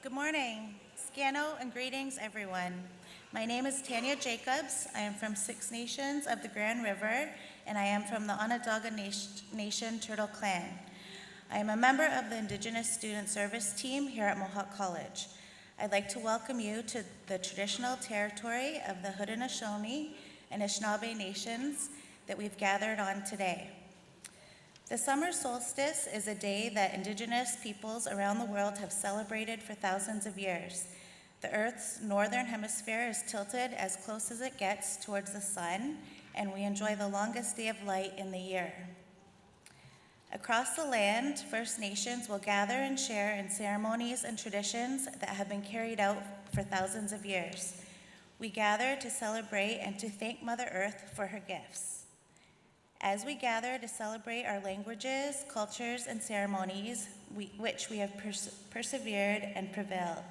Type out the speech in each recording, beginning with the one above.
Good morning, Scano, and greetings, everyone. My name is Tanya Jacobs. I am from Six Nations of the Grand River, and I am from the Onondaga Nation Turtle Clan. I am a member of the Indigenous Student Service Team here at Mohawk College. I'd like to welcome you to the traditional territory of the Haudenosaunee and Anishinaabe Nations that we've gathered on today. The summer solstice is a day that Indigenous peoples around the world have celebrated for thousands of years. The Earth's northern hemisphere is tilted as close as it gets towards the sun, and we enjoy the longest day of light in the year. Across the land, First Nations will gather and share in ceremonies and traditions that have been carried out for thousands of years. We gather to celebrate and to thank Mother Earth for her gifts. As we gather to celebrate our languages, cultures, and ceremonies, which we have persevered and prevailed.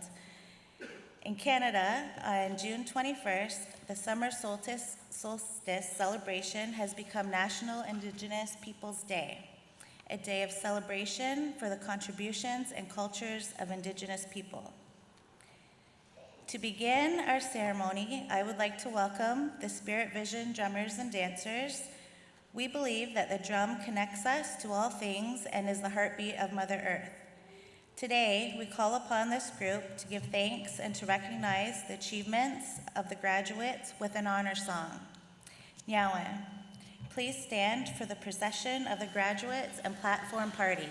In Canada, on June 21st, the summer solstice celebration has become National Indigenous Peoples Day, a day of celebration for the contributions and cultures of Indigenous people. To begin our ceremony, I would like to welcome the Spirit Vision drummers and dancers. We believe that the drum connects us to all things and is the heartbeat of Mother Earth. Today, we call upon this group to give thanks and to recognize the achievements of the graduates with an honor song. Nyawa, please stand for the procession of the graduates and platform party.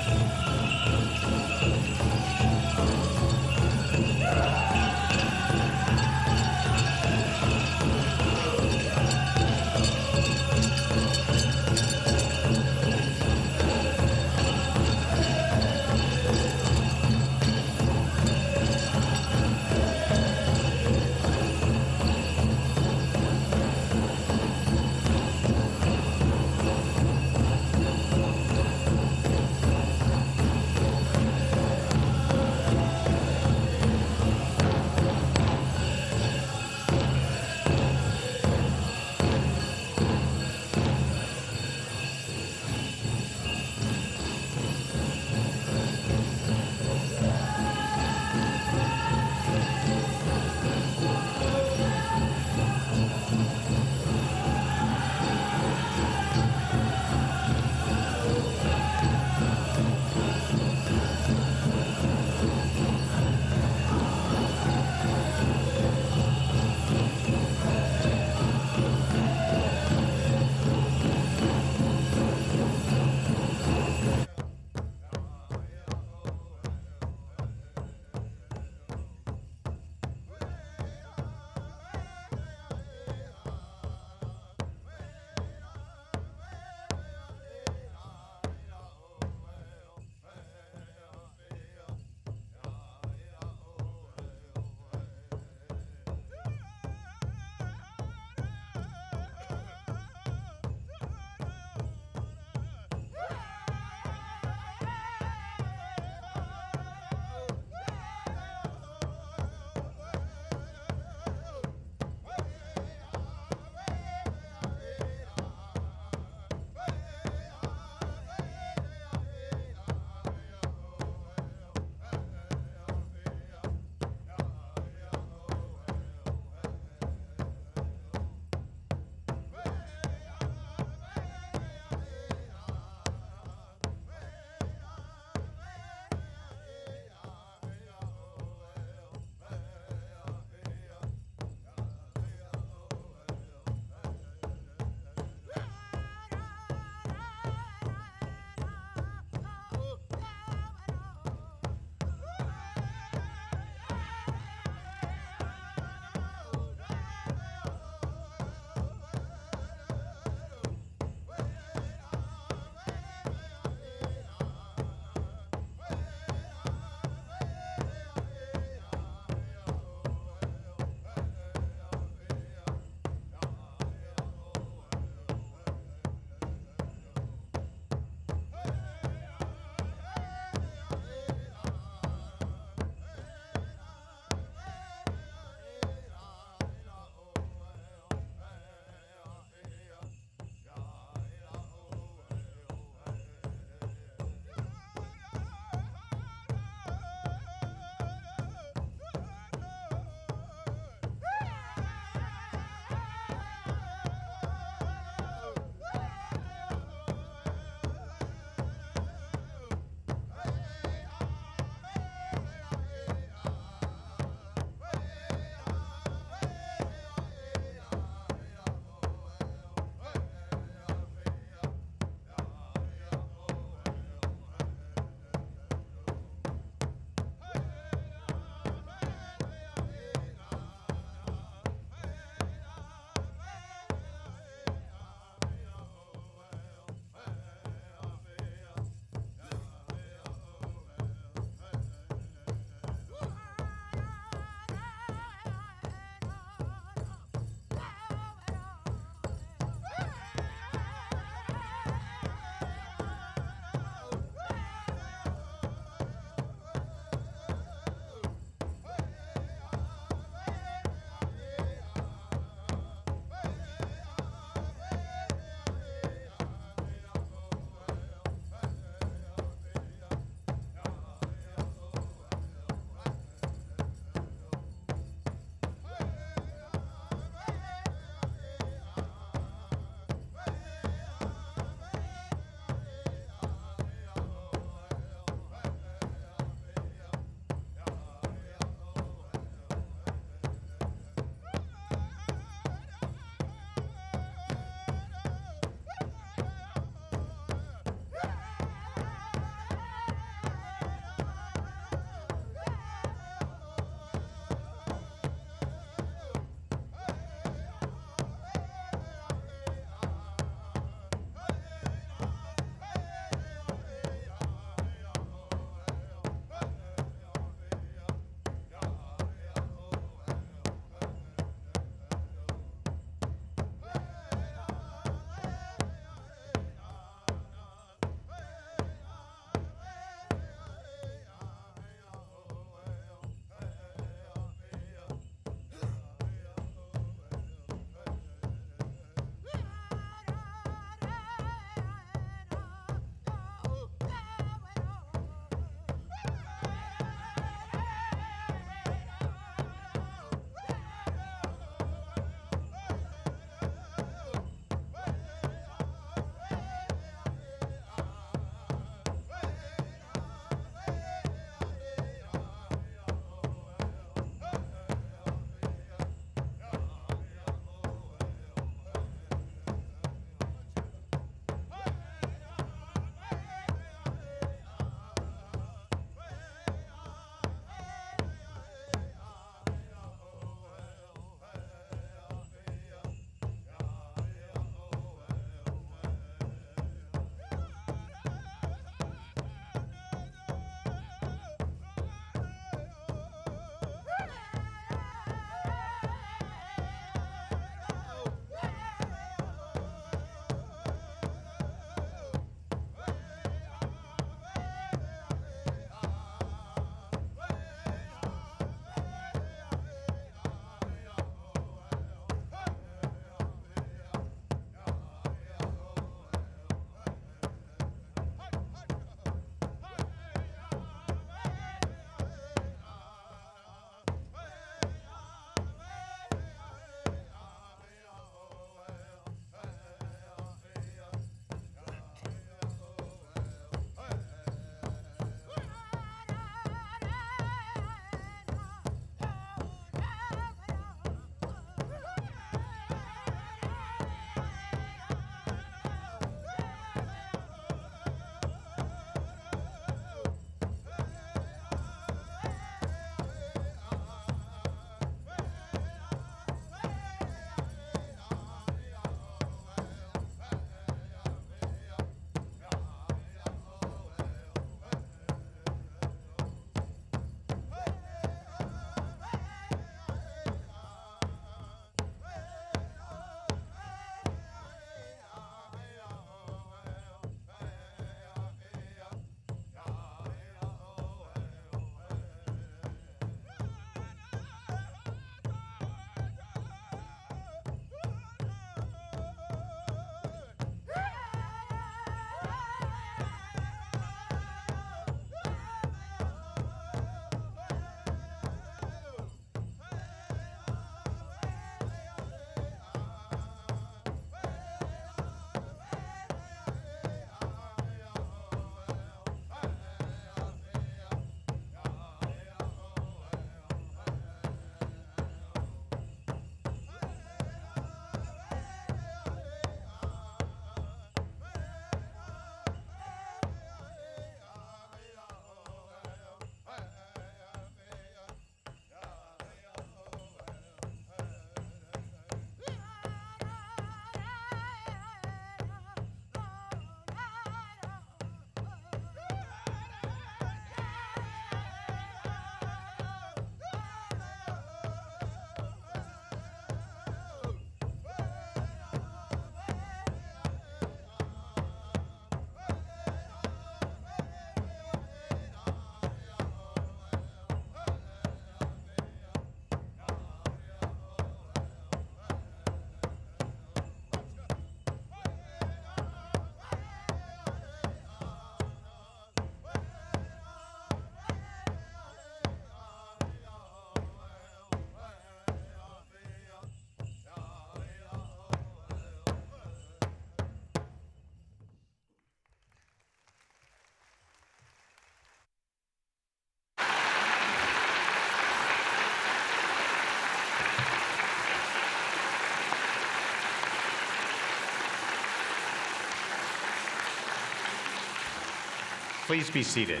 Please be seated.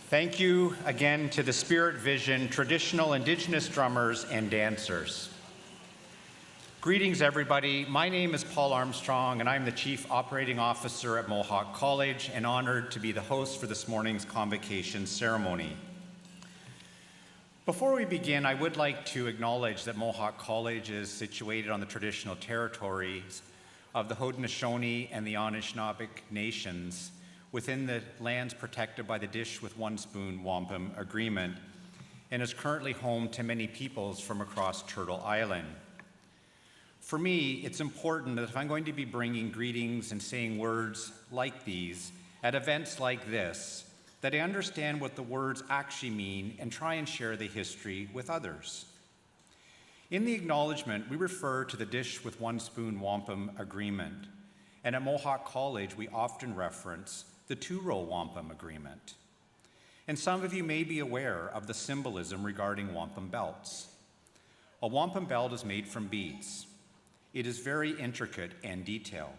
Thank you again to the Spirit Vision traditional Indigenous drummers and dancers. Greetings, everybody. My name is Paul Armstrong, and I'm the Chief Operating Officer at Mohawk College and honored to be the host for this morning's Convocation ceremony. Before we begin, I would like to acknowledge that Mohawk College is situated on the traditional territories of the Haudenosaunee and the Anishinaabe nations within the lands protected by the Dish with One Spoon Wampum Agreement, and is currently home to many peoples from across Turtle Island. For me, it's important that if I'm going to be bringing greetings and saying words like these at events like this, that I understand what the words actually mean and try and share the history with others. In the acknowledgement, we refer to the Dish with One Spoon Wampum Agreement, and at Mohawk College, we often reference the Two-Row Wampum Agreement. And some of you may be aware of the symbolism regarding wampum belts. A wampum belt is made from beads. It is very intricate and detailed.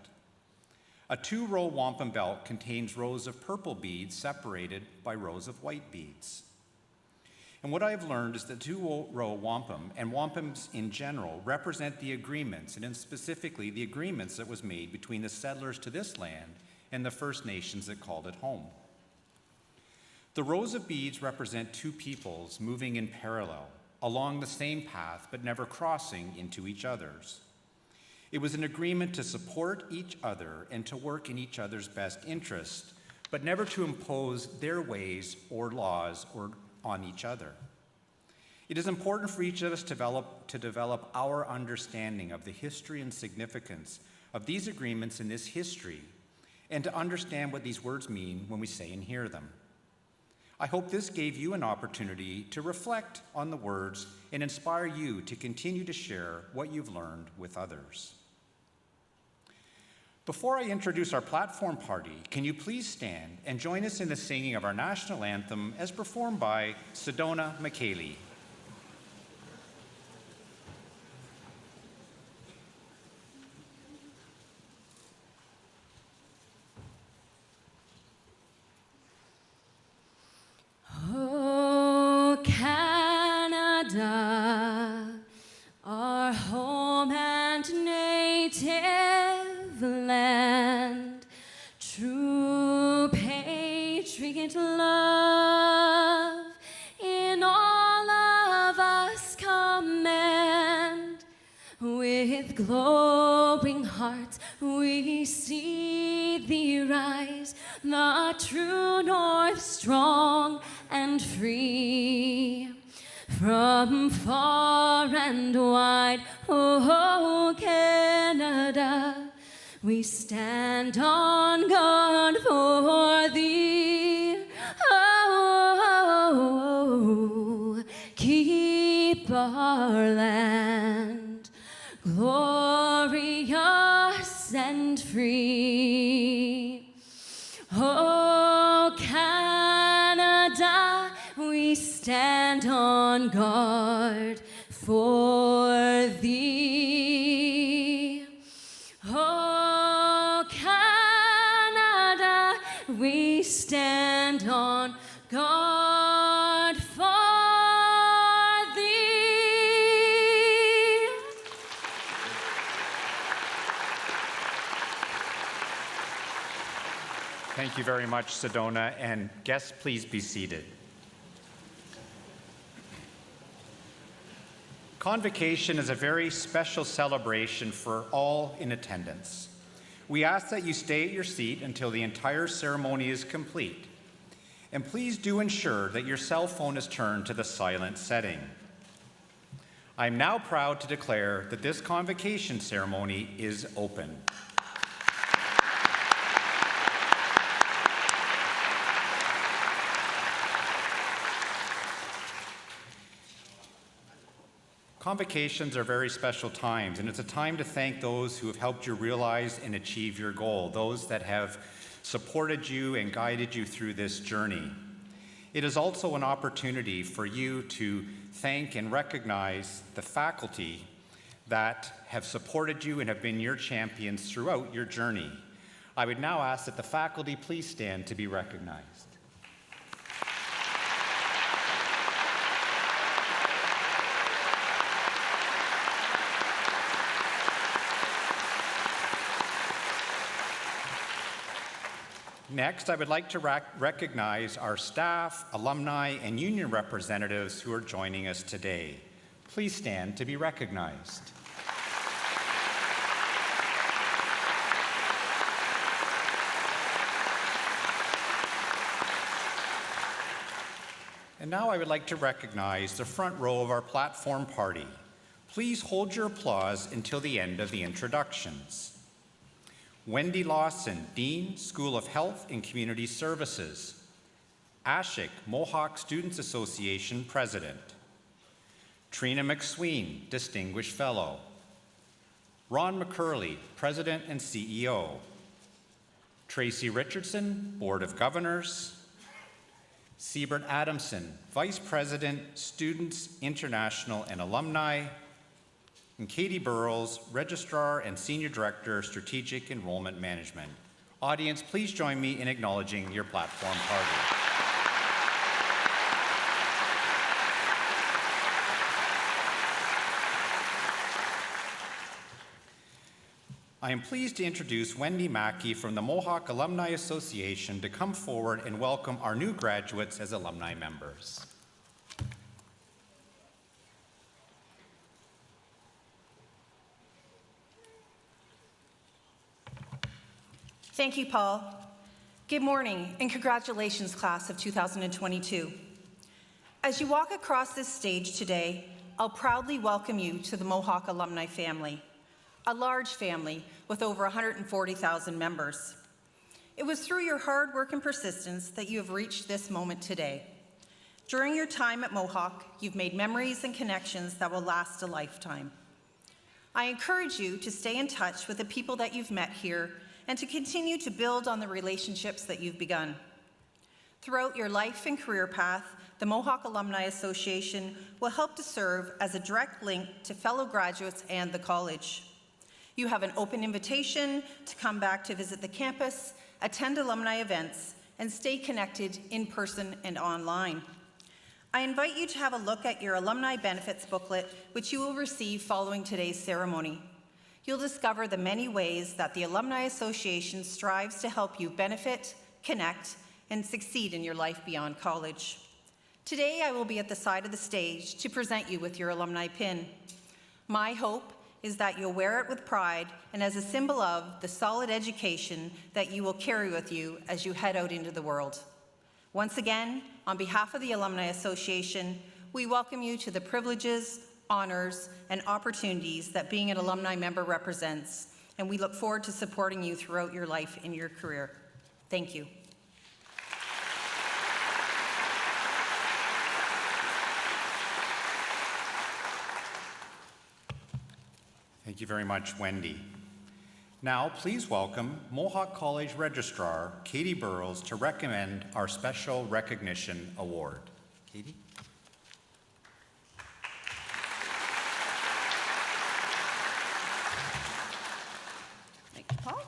A two-row wampum belt contains rows of purple beads separated by rows of white beads. And what I've learned is that two-row wampum and wampums in general represent the agreements, and specifically the agreements that was made between the settlers to this land and the First Nations that called it home. The rows of beads represent two peoples moving in parallel, along the same path, but never crossing into each other's. It was an agreement to support each other and to work in each other's best interest, but never to impose their ways or laws on each other. It is important for each of us to develop our understanding of the history and significance of these agreements in this history, and to understand what these words mean when we say and hear them. I hope this gave you an opportunity to reflect on the words and inspire you to continue to share what you've learned with others. Before I introduce our platform party, can you please stand and join us in the singing of our national anthem as performed by Sedona McKaylee. Oh, Canada, our home and native land, true patriot love in all of us command. With glowing hearts we see thee rise, the true north strong and free. From far and wide, oh, Canada, we stand on guard for thee. Oh, keep our land glorious and free. Oh, Canada, we stand on guard for thee. Oh, Canada, we stand on guard for thee. Thank you very much, Sedona, and guests, please be seated. Convocation is a very special celebration for all in attendance. We ask that you stay at your seat until the entire ceremony is complete. And please do ensure that your cell phone is turned to the silent setting. I am now proud to declare that this convocation ceremony is open. Convocations are very special times, and it's a time to thank those who have helped you realize and achieve your goal, those that have supported you and guided you through this journey. It is also an opportunity for you to thank and recognize the faculty that have supported you and have been your champions throughout your journey. I would now ask that the faculty please stand to be recognized. Next, I would like to recognize our staff, alumni, and union representatives who are joining us today. Please stand to be recognized. And now I would like to recognize the front row of our platform party. Please hold your applause until the end of the introductions. Wendy Lawson, Dean, School of Health and Community Services. Ashik, Mohawk Students Association President. Trina McSween, Distinguished Fellow. Ron McCurley, President and CEO. Tracy Richardson, Board of Governors. Siebert Adamson, Vice President, Students, International and Alumni. And Katie Burrows, Registrar and Senior Director, Strategic Enrollment Management. Audience, please join me in acknowledging your platform party. I am pleased to introduce Wendy Mackey from the Mohawk Alumni Association to come forward and welcome our new graduates as alumni members. Thank you, Paul. Good morning and congratulations, class of 2022. As you walk across this stage today, I'll proudly welcome you to the Mohawk Alumni family, a large family with over 140,000 members. It was through your hard work and persistence that you have reached this moment today. During your time at Mohawk, you've made memories and connections that will last a lifetime. I encourage you to stay in touch with the people that you've met here and to continue to build on the relationships that you've begun. Throughout your life and career path, the Mohawk Alumni Association will help to serve as a direct link to fellow graduates and the college. You have an open invitation to come back to visit the campus, attend alumni events, and stay connected in person and online. I invite you to have a look at your alumni benefits booklet, which you will receive following today's ceremony. You'll discover the many ways that the Alumni Association strives to help you benefit, connect, and succeed in your life beyond college. Today, I will be at the side of the stage to present you with your alumni pin. My hope is that you'll wear it with pride and as a symbol of the solid education that you will carry with you as you head out into the world. Once again, on behalf of the Alumni Association, we welcome you to the privileges, honors, and opportunities that being an alumni member represents, and we look forward to supporting you throughout your life and your career. Thank you. Thank you very much, Wendy. Now, please welcome Mohawk College Registrar Katie Burrows to recommend our Special Recognition Award. Katie? Paul?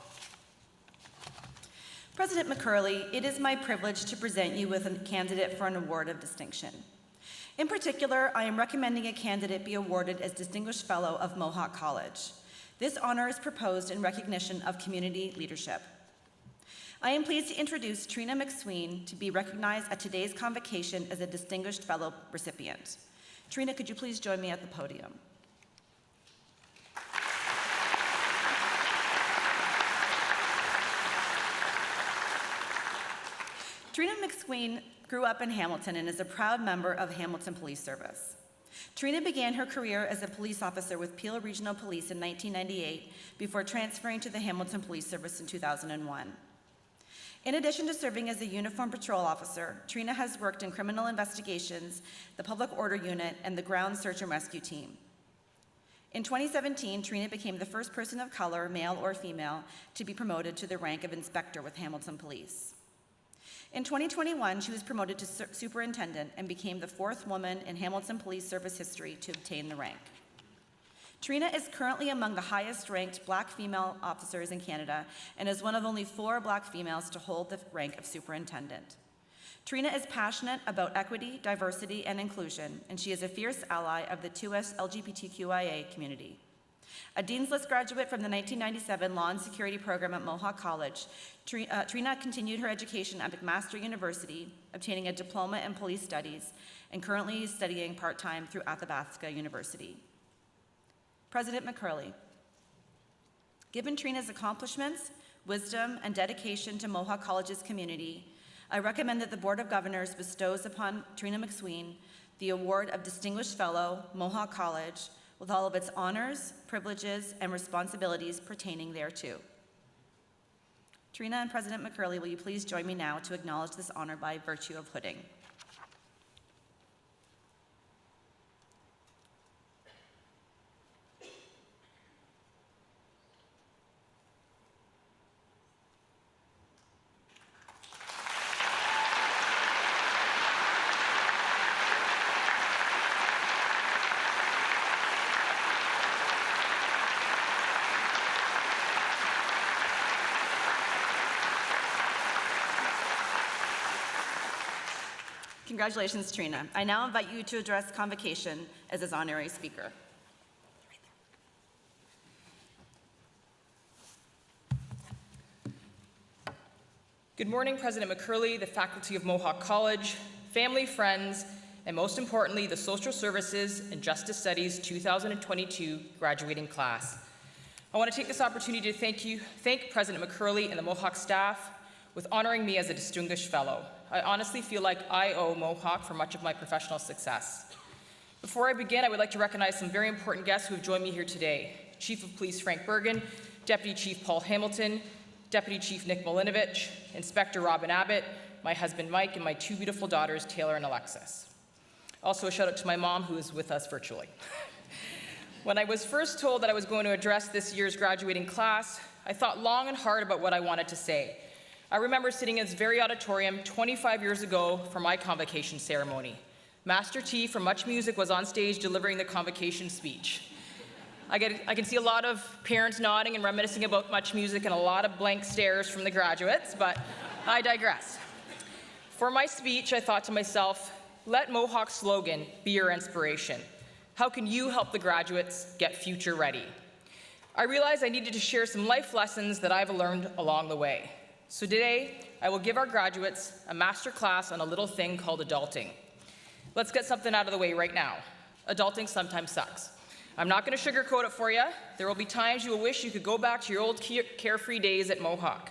President McCurley, it is my privilege to present you with a candidate for an award of distinction. In particular, I am recommending a candidate be awarded as Distinguished Fellow of Mohawk College. This honor is proposed in recognition of community leadership. I am pleased to introduce Trina McSween to be recognized at today's convocation as a Distinguished Fellow recipient. Trina, could you please join me at the podium? Trina McSween grew up in Hamilton and is a proud member of Hamilton Police Service. Trina began her career as a police officer with Peel Regional Police in 1998 before transferring to the Hamilton Police Service in 2001. In addition to serving as a uniformed patrol officer, Trina has worked in criminal investigations, the public order unit, and the ground search and rescue team. In 2017, Trina became the first person of color, male or female, to be promoted to the rank of inspector with Hamilton Police. In 2021, she was promoted to superintendent and became the fourth woman in Hamilton Police Service history to obtain the rank. Trina is currently among the highest-ranked Black female officers in Canada and is one of only 4 Black females to hold the rank of superintendent. Trina is passionate about equity, diversity, and inclusion, and she is a fierce ally of the 2S LGBTQIA community. A Dean's List graduate from the 1997 Law and Security program at Mohawk College, Trina continued her education at McMaster University, obtaining a diploma in police studies, and currently is studying part-time through Athabasca University. President McCurley, given Trina's accomplishments, wisdom, and dedication to Mohawk College's community, I recommend that the Board of Governors bestows upon Trina McSween the Award of Distinguished Fellow, Mohawk College, with all of its honors, privileges, and responsibilities pertaining thereto. Trina and President McCurley, will you please join me now to acknowledge this honor by virtue of hooding? Congratulations, Trina. I now invite you to address Convocation as its honorary speaker. Good morning, President McCurley, the faculty of Mohawk College, family, friends, and most importantly, the Social Services and Justice Studies 2022 graduating class. I want to take this opportunity to thank President McCurley and the Mohawk staff with honoring me as a distinguished fellow. I honestly feel like I owe Mohawk for much of my professional success. Before I begin, I would like to recognize some very important guests who have joined me here today. Chief of Police Frank Bergen, Deputy Chief Paul Hamilton, Deputy Chief Nick Milinovich, Inspector Robin Abbott, my husband Mike, and my 2 beautiful daughters, Taylor and Alexis. Also a shout out to my mom, who is with us virtually. When I was first told that I was going to address this year's graduating class, I thought long and hard about what I wanted to say. I remember sitting in this very auditorium 25 years ago for my convocation ceremony. Master T from Much Music was on stage delivering the convocation speech. I can see a lot of parents nodding and reminiscing about Much Music and a lot of blank stares from the graduates, but I digress. For my speech, I thought to myself, let Mohawk's slogan be your inspiration. How can you help the graduates get future ready? I realized I needed to share some life lessons that I've learned along the way. So today, I will give our graduates a master class on a little thing called adulting. Let's get something out of the way right now. Adulting sometimes sucks. I'm not going to sugarcoat it for you. There will be times you will wish you could go back to your old carefree days at Mohawk.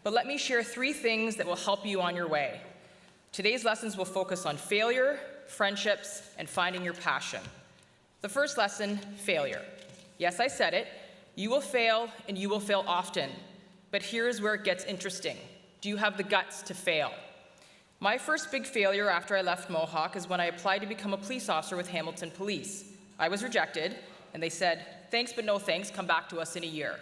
But let me share 3 things that will help you on your way. Today's lessons will focus on failure, friendships, and finding your passion. The first lesson, failure. Yes, I said it. You will fail, and you will fail often. But here's where it gets interesting. Do you have the guts to fail? My first big failure after I left Mohawk is when I applied to become a police officer with Hamilton Police. I was rejected, and they said, thanks but no thanks, come back to us in a year.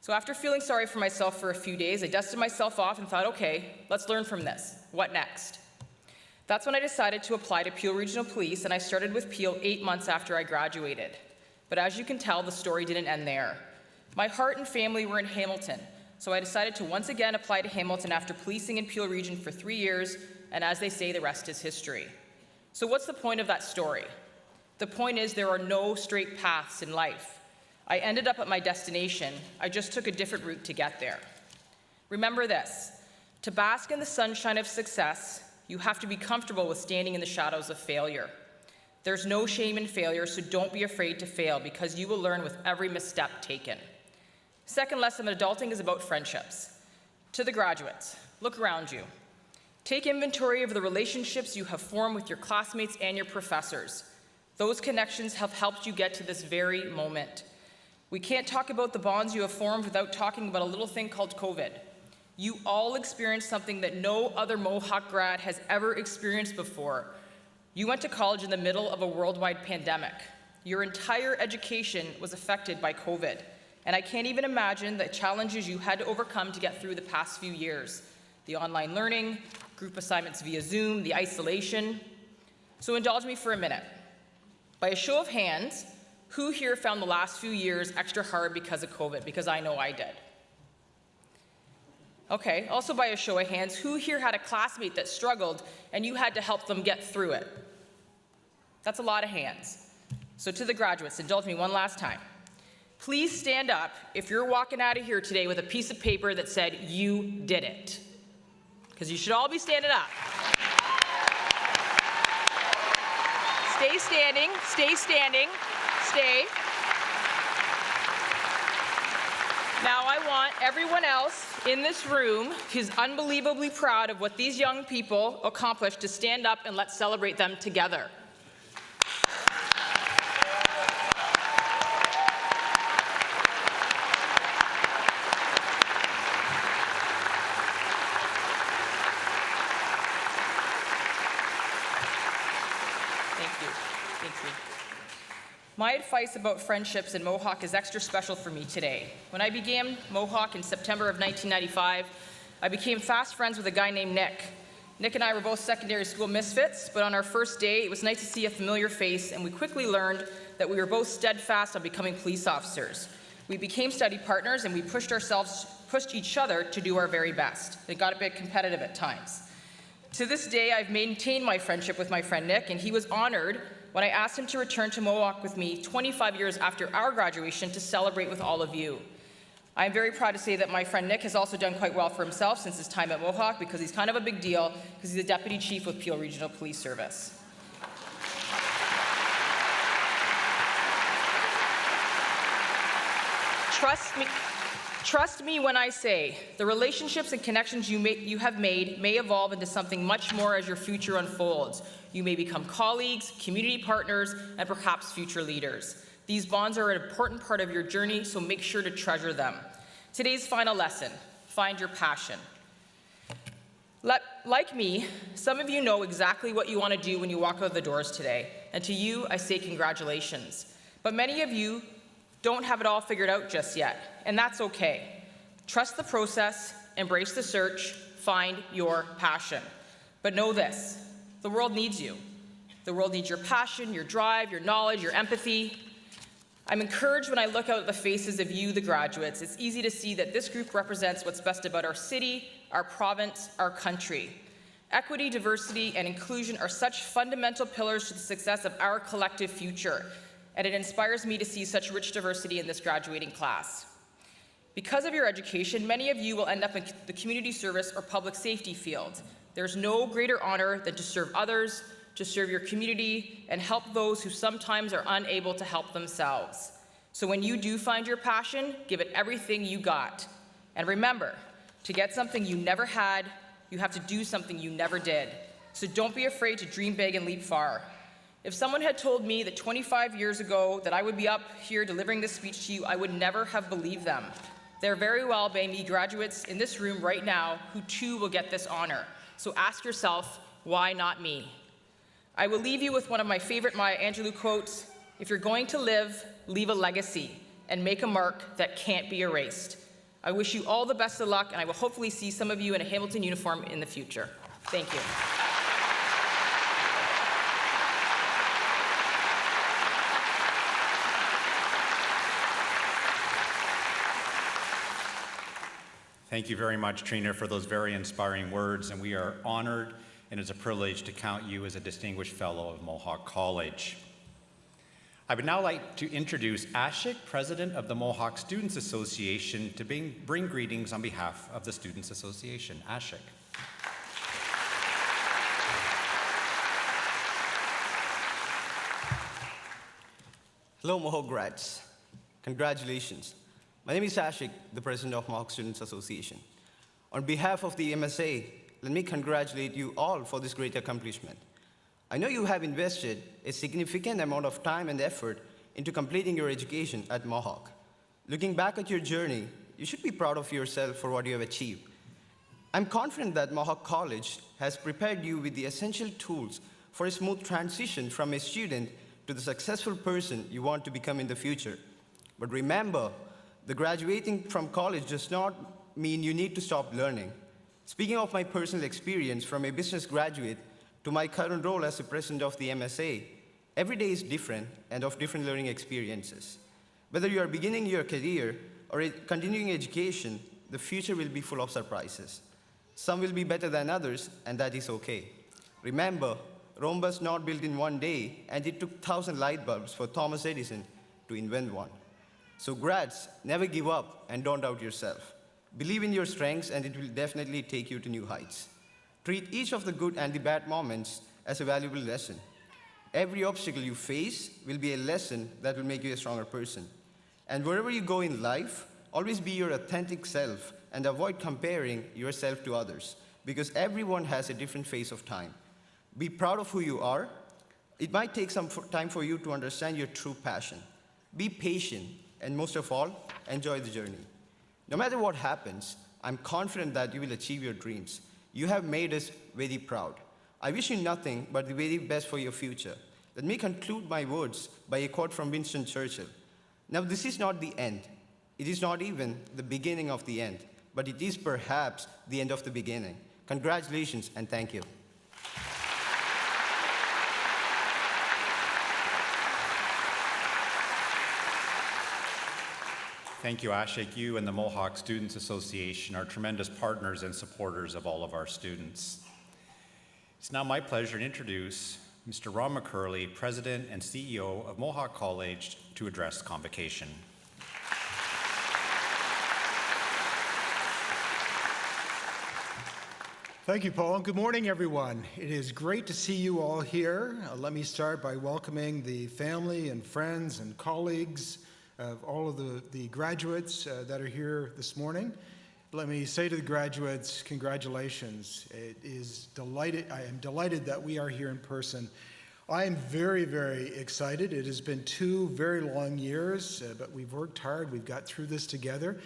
So after feeling sorry for myself for a few days, I dusted myself off and thought, okay, let's learn from this. What next? That's when I decided to apply to Peel Regional Police, and I started with Peel 8 months after I graduated. But as you can tell, the story didn't end there. My heart and family were in Hamilton, so I decided to once again apply to Hamilton after policing in Peel Region for 3 years, and as they say, the rest is history. So what's the point of that story? The point is there are no straight paths in life. I ended up at my destination. I just took a different route to get there. Remember this, to bask in the sunshine of success, you have to be comfortable with standing in the shadows of failure. There's no shame in failure, so don't be afraid to fail because you will learn with every misstep taken. Second lesson of adulting is about friendships. To the graduates, look around you. Take inventory of the relationships you have formed with your classmates and your professors. Those connections have helped you get to this very moment. We can't talk about the bonds you have formed without talking about a little thing called COVID. You all experienced something that no other Mohawk grad has ever experienced before. You went to college in the middle of a worldwide pandemic. Your entire education was affected by COVID. And I can't even imagine the challenges you had to overcome to get through the past few years. The online learning, group assignments via Zoom, the isolation. So indulge me for a minute. By a show of hands, who here found the last few years extra hard because of COVID? Because I know I did. Okay, also by a show of hands, who here had a classmate that struggled and you had to help them get through it? That's a lot of hands. So to the graduates, indulge me one last time. Please stand up if you're walking out of here today with a piece of paper that said you did it. Because you should all be standing up. Stay standing, stay standing, stay. Now I want everyone else in this room who's unbelievably proud of what these young people accomplished to stand up and let's celebrate them together. My advice about friendships in Mohawk is extra special for me today. When I began Mohawk in September of 1995, I became fast friends with a guy named Nick. Nick and I were both secondary school misfits, but on our first day, it was nice to see a familiar face, and we quickly learned that we were both steadfast on becoming police officers. We became study partners, and we pushed each other to do our very best. It got a bit competitive at times. To this day, I've maintained my friendship with my friend Nick, and he was honored when I asked him to return to Mohawk with me 25 years after our graduation to celebrate with all of you. I am very proud to say that my friend Nick has also done quite well for himself since his time at Mohawk, because he's kind of a big deal, because he's a deputy chief with Peel Regional Police Service. Trust me when I say the relationships and connections you have made may evolve into something much more as your future unfolds. You may become colleagues, community partners, and perhaps future leaders. These bonds are an important part of your journey, so make sure to treasure them. Today's final lesson, find your passion. Like me, some of you know exactly what you want to do when you walk out the doors today, and to you, I say congratulations. But many of you don't have it all figured out just yet, and that's okay. Trust the process, embrace the search, find your passion. But know this, the world needs you. The world needs your passion, your drive, your knowledge, your empathy. I'm encouraged when I look out at the faces of you, the graduates. It's easy to see that this group represents what's best about our city, our province, our country. Equity, diversity, and inclusion are such fundamental pillars to the success of our collective future, and it inspires me to see such rich diversity in this graduating class. Because of your education, many of you will end up in the community service or public safety field. There's no greater honor than to serve others, to serve your community, and help those who sometimes are unable to help themselves. So when you do find your passion, give it everything you got. And remember, to get something you never had, you have to do something you never did. So don't be afraid to dream big and leap far. If someone had told me that 25 years ago that I would be up here delivering this speech to you, I would never have believed them. There very well may be graduates in this room right now who too will get this honor. So ask yourself, why not me? I will leave you with one of my favorite Maya Angelou quotes: if you're going to live, leave a legacy and make a mark that can't be erased. I wish you all the best of luck, and I will hopefully see some of you in a Hamilton uniform in the future. Thank you. Thank you very much, Trina, for those very inspiring words, and we are honored and it's a privilege to count you as a distinguished fellow of Mohawk College. I would now like to introduce Ashik, President of the Mohawk Students Association, to bring greetings on behalf of the Students Association. Ashik. Hello, Mohawk grads. Congratulations. My name is Ashik, the President of Mohawk Students Association. On behalf of the MSA, let me congratulate you all for this great accomplishment. I know you have invested a significant amount of time and effort into completing your education at Mohawk. Looking back at your journey, you should be proud of yourself for what you have achieved. I'm confident that Mohawk College has prepared you with the essential tools for a smooth transition from a student to the successful person you want to become in the future. But remember, the graduating from college does not mean you need to stop learning. Speaking of my personal experience from a business graduate to my current role as the president of the MSA, Every day is different and of different learning experiences. Whether you are beginning your career or continuing education, the future will be full of surprises. Some will be better than others, and that is okay. Remember, Rome was not built in one day, and it took 1,000 light bulbs for Thomas Edison to invent one. So grads, never give up and don't doubt yourself. Believe in your strengths, and it will definitely take you to new heights. Treat each of the good and the bad moments as a valuable lesson. Every obstacle you face will be a lesson that will make you a stronger person. And wherever you go in life, always be your authentic self and avoid comparing yourself to others, because everyone has a different phase of time. Be proud of who you are. It might take some time for you to understand your true passion. Be patient, and most of all, enjoy the journey. No matter what happens, I'm confident that you will achieve your dreams. You have made us very proud. I wish you nothing but the very best for your future. Let me conclude my words by a quote from Winston Churchill. Now, this is not the end. It is not even the beginning of the end, but it is perhaps the end of the beginning. Congratulations, and thank you. Thank you, Ashik. You and the Mohawk Students Association are tremendous partners and supporters of all of our students. It's now my pleasure to introduce Mr. Ron McCurley, President and CEO of Mohawk College, to address Convocation. Thank you, Paul. Good morning, everyone. It is great to see you all here. Let me start by welcoming the family and friends and colleagues of all of the graduates that are here this morning. Let me say to the graduates, congratulations. I am delighted that we are here in person. I am very, very excited. It has been 2 very long years, but we've worked hard. We've got through this together.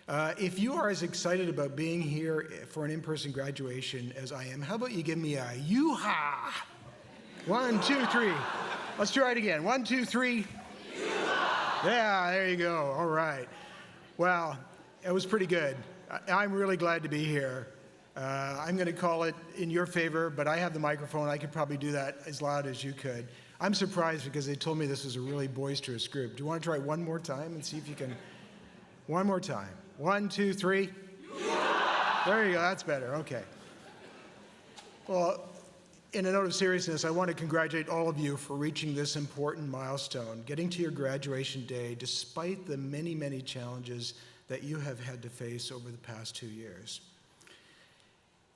If you are as excited about being here for an in-person graduation as I am, how about you give me a yoo-ha? 1, 2, 3. Let's try it again. 1, 2, 3. Yeah, there you go. All right. Well, it was pretty good. I'm really glad to be here. I'm going to call it in your favor, but I have the microphone. I could probably do that as loud as you could. I'm surprised because they told me this was a really boisterous group. Do you want to try one more time and see if you can? One more time. 1, 2, 3. There you go. That's better. Okay. Well, in a note of seriousness, I want to congratulate all of you for reaching this important milestone, getting to your graduation day despite the many, many challenges that you have had to face over the past 2 years.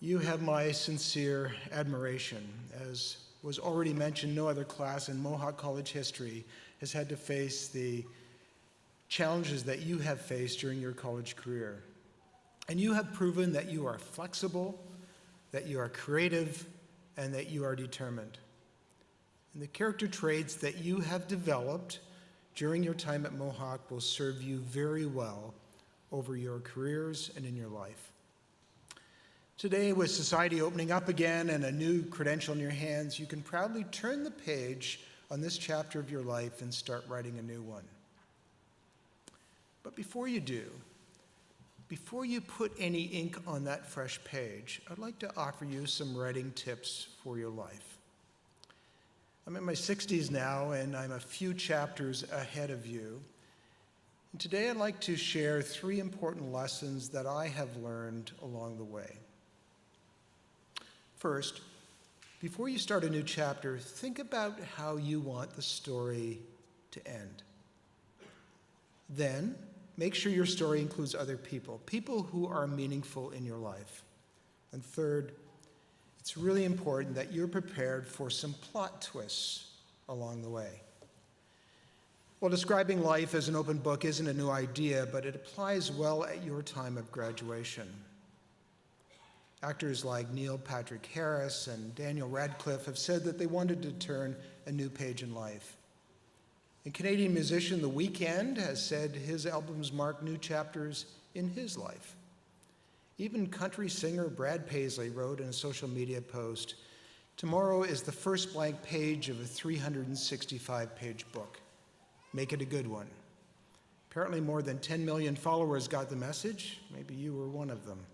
You have my sincere admiration. As was already mentioned, no other class in Mohawk College history has had to face the challenges that you have faced during your college career. And you have proven that you are flexible, that you are creative, and that you are determined. And the character traits that you have developed during your time at Mohawk will serve you very well over your careers and in your life. Today, with society opening up again and a new credential in your hands, you can proudly turn the page on this chapter of your life and start writing a new one. But before you do, before you put any ink on that fresh page, I'd like to offer you some writing tips for your life. I'm in my 60s now, and I'm a few chapters ahead of you. And today I'd like to share 3 important lessons that I have learned along the way. First, before you start a new chapter, think about how you want the story to end. Then, make sure your story includes other people who are meaningful in your life. And third, it's really important that you're prepared for some plot twists along the way. Well, describing life as an open book isn't a new idea, but it applies well at your time of graduation. Actors like Neil Patrick Harris and Daniel Radcliffe have said that they wanted to turn a new page in life. And Canadian musician The Weeknd has said his albums mark new chapters in his life. Even country singer Brad Paisley wrote in a social media post, "Tomorrow is the first blank page of a 365-page book. Make it a good one." Apparently more than 10 million followers got the message. Maybe you were one of them.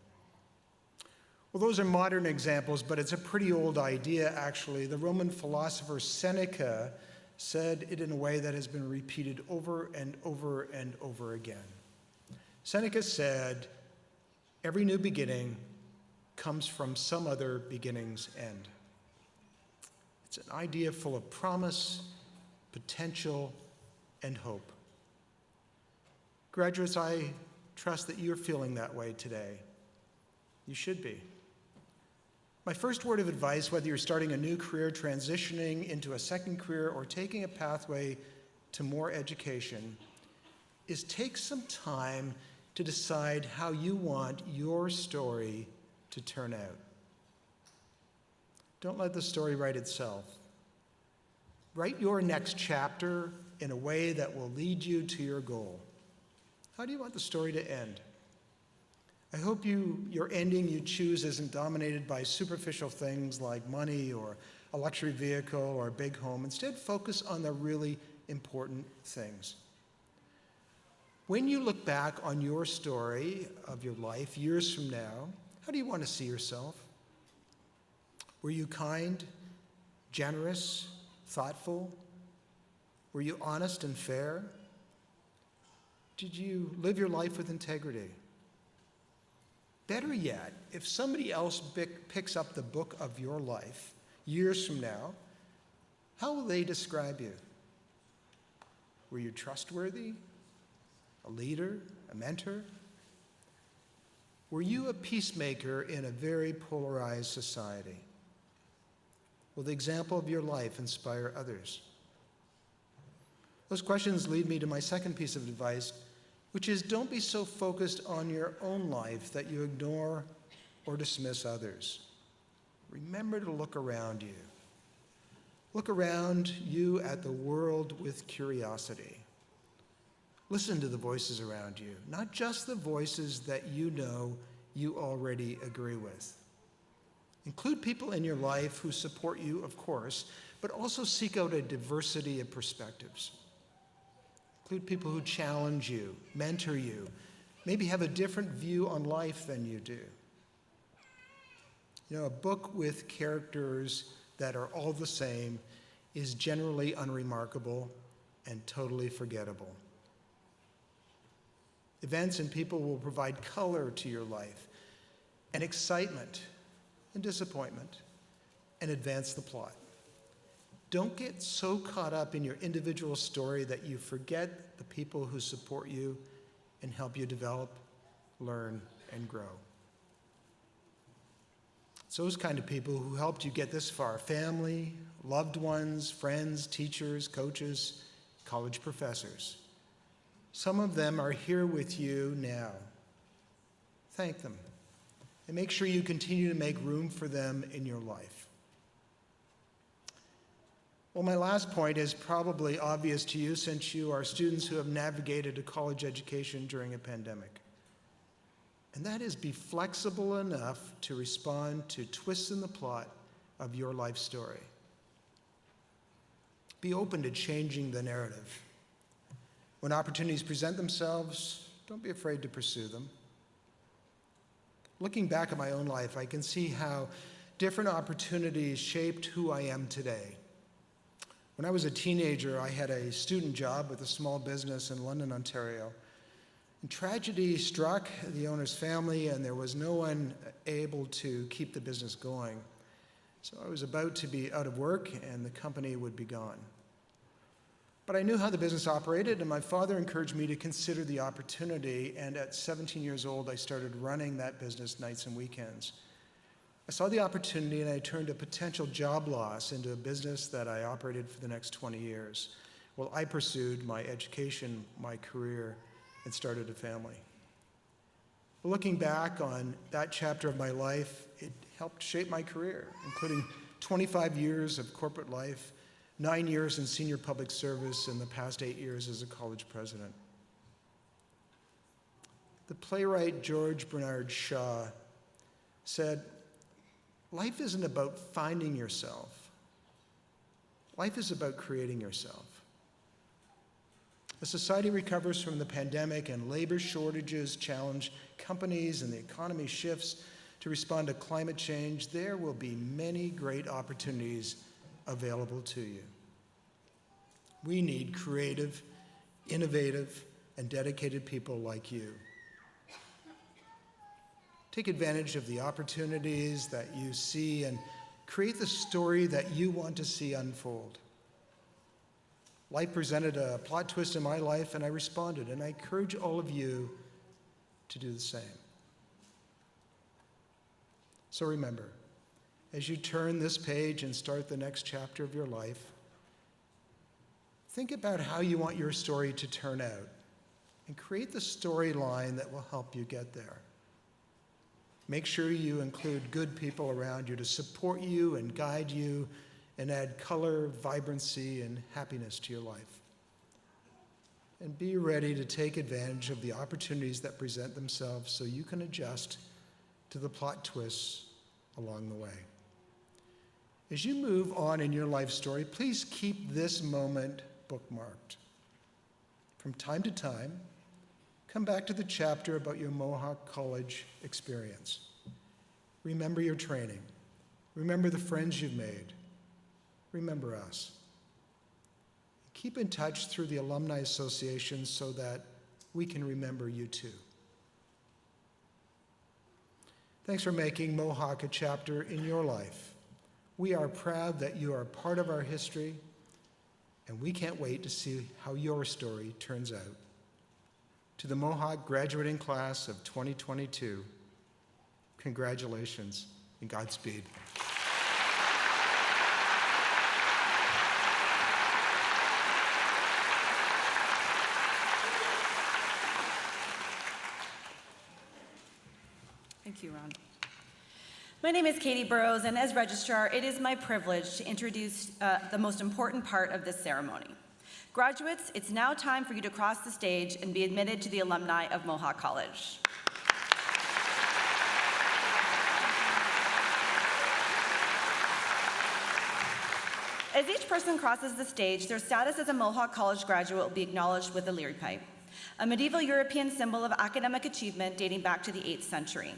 Well, those are modern examples, but it's a pretty old idea, actually. The Roman philosopher Seneca said it in a way that has been repeated over and over and over again. Seneca said, "Every new beginning comes from some other beginning's end." It's an idea full of promise, potential, and hope. Graduates, I trust that you're feeling that way today. You should be. My first word of advice, whether you're starting a new career, transitioning into a second career, or taking a pathway to more education, is take some time to decide how you want your story to turn out. Don't let the story write itself. Write your next chapter in a way that will lead you to your goal. How do you want the story to end? I hope your ending you choose isn't dominated by superficial things like money or a luxury vehicle or a big home. Instead, focus on the really important things. When you look back on your story of your life years from now, how do you want to see yourself? Were you kind, generous, thoughtful? Were you honest and fair? Did you live your life with integrity? Better yet, if somebody else picks up the book of your life years from now, how will they describe you? Were you trustworthy? A leader? A mentor? Were you a peacemaker in a very polarized society? Will the example of your life inspire others? Those questions lead me to my second piece of advice, which is don't be so focused on your own life that you ignore or dismiss others. Remember to look around you. Look around you at the world with curiosity. Listen to the voices around you, not just the voices that you know you already agree with. Include people in your life who support you, of course, but also seek out a diversity of perspectives. Include people who challenge you, mentor you, maybe have a different view on life than you do. You know, a book with characters that are all the same is generally unremarkable and totally forgettable. Events and people will provide color to your life and excitement and disappointment and advance the plot. Don't get so caught up in your individual story that you forget the people who support you and help you develop, learn, and grow. It's those kind of people who helped you get this far: family, loved ones, friends, teachers, coaches, college professors. Some of them are here with you now. Thank them, and make sure you continue to make room for them in your life. Well, my last point is probably obvious to you since you are students who have navigated a college education during a pandemic. And that is, be flexible enough to respond to twists in the plot of your life story. Be open to changing the narrative. When opportunities present themselves, don't be afraid to pursue them. Looking back at my own life, I can see how different opportunities shaped who I am today. When I was a teenager, I had a student job with a small business in London, Ontario. And tragedy struck the owner's family, and there was no one able to keep the business going. So I was about to be out of work, and the company would be gone. But I knew how the business operated, and my father encouraged me to consider the opportunity, and at 17 years old, I started running that business nights and weekends. I saw the opportunity, and I turned a potential job loss into a business that I operated for the next 20 years, while I pursued my education, my career, and started a family. Looking back on that chapter of my life, it helped shape my career, including 25 years of corporate life, 9 years in senior public service, and the past 8 years as a college president. The playwright George Bernard Shaw said, "Life isn't about finding yourself. Life is about creating yourself." As society recovers from the pandemic and labor shortages challenge companies and the economy shifts to respond to climate change, there will be many great opportunities available to you. We need creative, innovative, and dedicated people like you. Take advantage of the opportunities that you see and create the story that you want to see unfold. Life presented a plot twist in my life, and I responded, and I encourage all of you to do the same. So remember, as you turn this page and start the next chapter of your life, think about how you want your story to turn out and create the storyline that will help you get there. Make sure you include good people around you to support you and guide you and add color, vibrancy, and happiness to your life. And be ready to take advantage of the opportunities that present themselves so you can adjust to the plot twists along the way. As you move on in your life story, please keep this moment bookmarked. From time to time, come back to the chapter about your Mohawk College experience. Remember your training. Remember the friends you've made. Remember us. Keep in touch through the Alumni Association so that we can remember you too. Thanks for making Mohawk a chapter in your life. We are proud that you are part of our history, and we can't wait to see how your story turns out. To the Mohawk graduating class of 2022, congratulations and Godspeed. Thank you, Ron. My name is Katie Burrows, and as registrar, it is my privilege to introduce the most important part of this ceremony. Graduates, it's now time for you to cross the stage and be admitted to the alumni of Mohawk College. As each person crosses the stage, their status as a Mohawk College graduate will be acknowledged with a Leary pipe, a medieval European symbol of academic achievement dating back to the 8th century.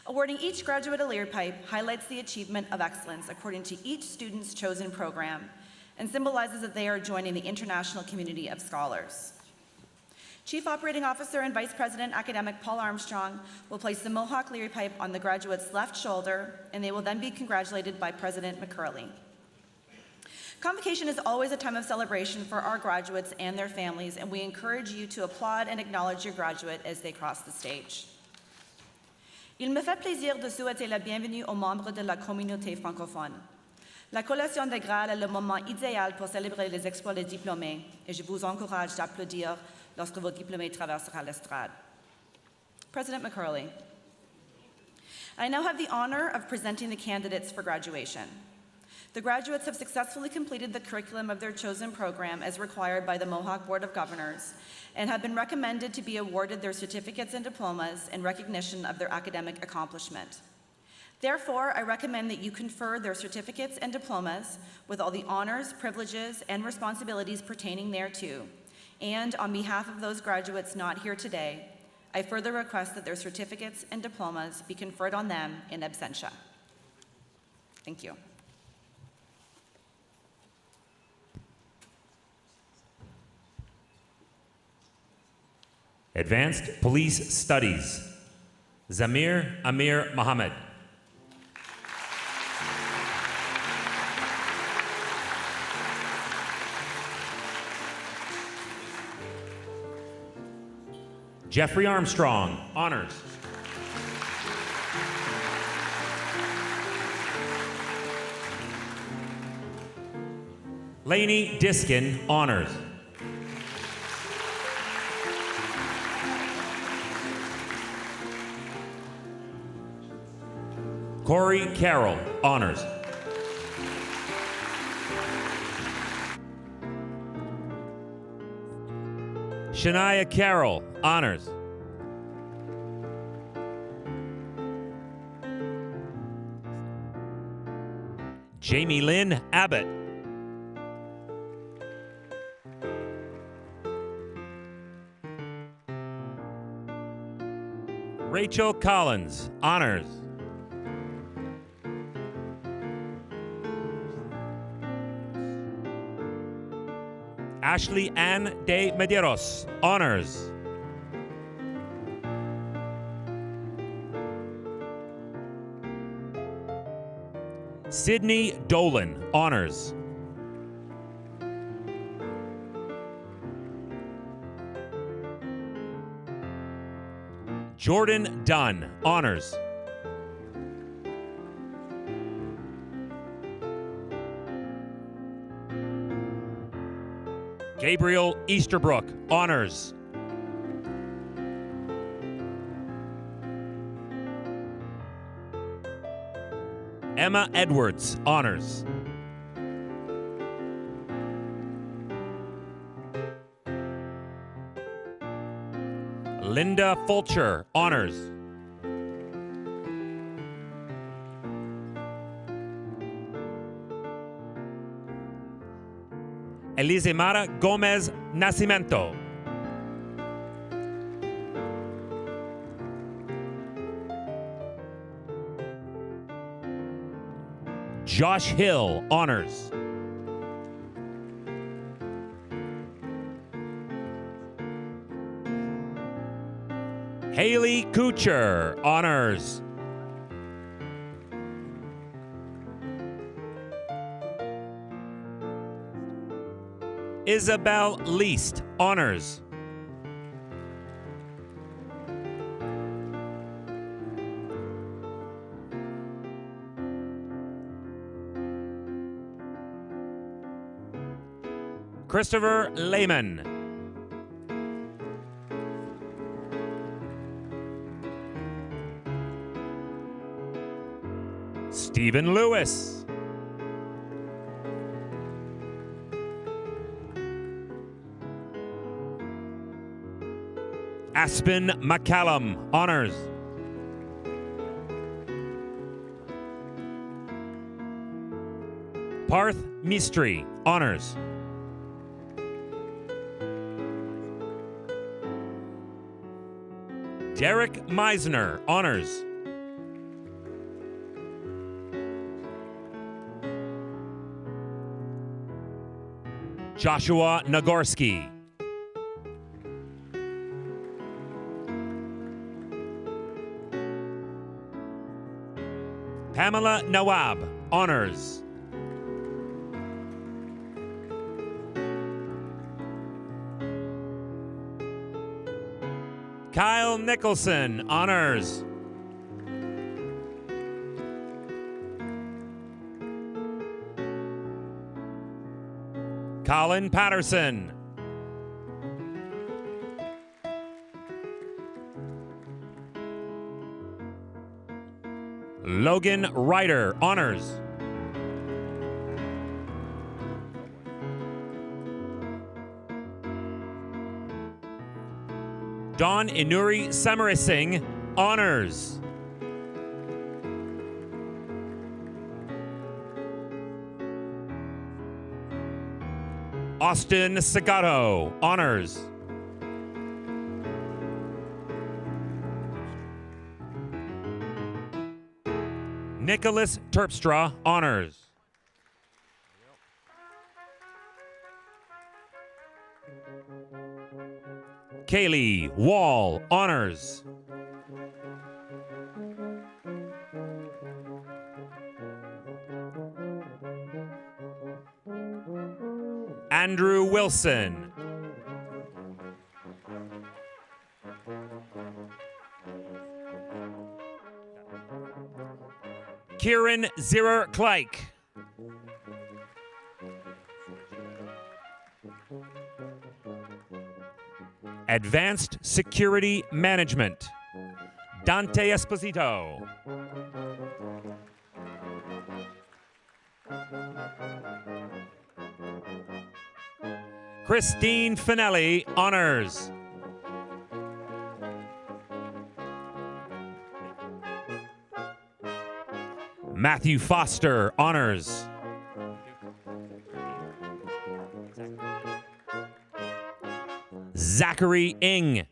Awarding each graduate a Leary pipe highlights the achievement of excellence according to each student's chosen program and symbolizes that they are joining the international community of scholars. Chief Operating Officer and Vice President Academic Paul Armstrong will place the Mohawk Leary pipe on the graduate's left shoulder, and they will then be congratulated by President McCurley. Convocation is always a time of celebration for our graduates and their families, and we encourage you to applaud and acknowledge your graduate as they cross the stage. Il me fait plaisir de souhaiter la bienvenue aux membres de la communauté francophone. La collation des grades est le moment idéal pour célébrer les exploits des diplômés, et je vous encourage d'applaudir lorsque vos diplômés traversera l'estrade. President McCurley, I now have the honor of presenting the candidates for graduation. The graduates have successfully completed the curriculum of their chosen program as required by the Mohawk Board of Governors and have been recommended to be awarded their certificates and diplomas in recognition of their academic accomplishment. Therefore, I recommend that you confer their certificates and diplomas with all the honors, privileges, and responsibilities pertaining thereto. And on behalf of those graduates not here today, I further request that their certificates and diplomas be conferred on them in absentia. Thank you. Advanced Police Studies, Zamir Amir Mohammed. Jeffrey Armstrong, honors. Lainey Diskin, honors. Corey Carroll, honors. Shania Carroll, honors. Jamie Lynn Abbott. Rachel Collins, honors. Ashley Ann de Medeiros, honors. Sydney Dolan, honors. Jordan Dunn, honors. Gabriel Easterbrook, honors. Emma Edwards, honors. Linda Fulcher, honors. Elizemara Gomez Nascimento. Josh Hill, honors. Haley Kuchar, honors. Isabel Least, honors. Christopher Lehman. Stephen Lewis. Aspen McCallum, honors. Parth Mistry, honors. Derek Meisner, honors. Joshua Nagorski. Pamela Nawab, honors. Kyle Nicholson, honors. Colin Patterson. Logan Ryder, honors. Don Inuri Samarising, honors. Austin Segato, honors. Nicholas Terpstra, honors. Kaylee Wall, honors. Andrew Wilson. Kieran Zirer-Kleik. Advanced Security Management, Dante Esposito. Christine Finelli, honors. Matthew Foster, honors. Zachary Ng.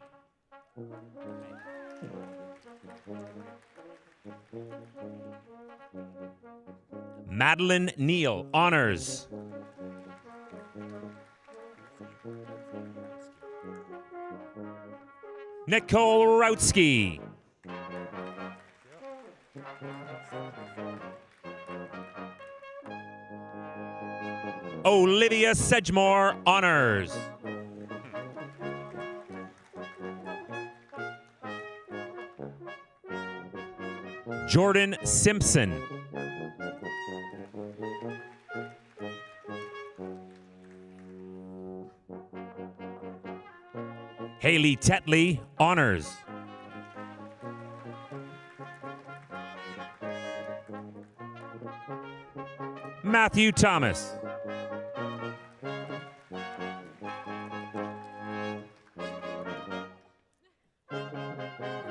Madeline Neal, honors. Nicole Routsky. Olivia Sedgmore, honors. Jordan Simpson. Haley Tetley, honors. Matthew Thomas.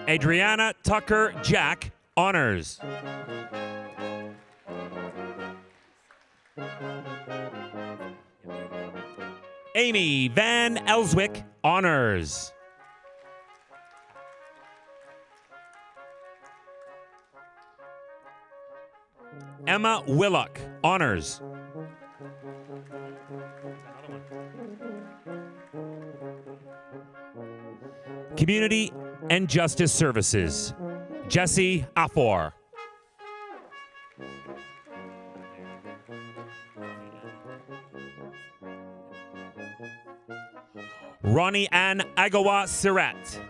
Adriana Tucker Jack, honors. Amy Van Elswick, honors. Emma Willock, honors. Community and Justice Services, Jesse Afor. Ronnie Ann Agawa Sirat.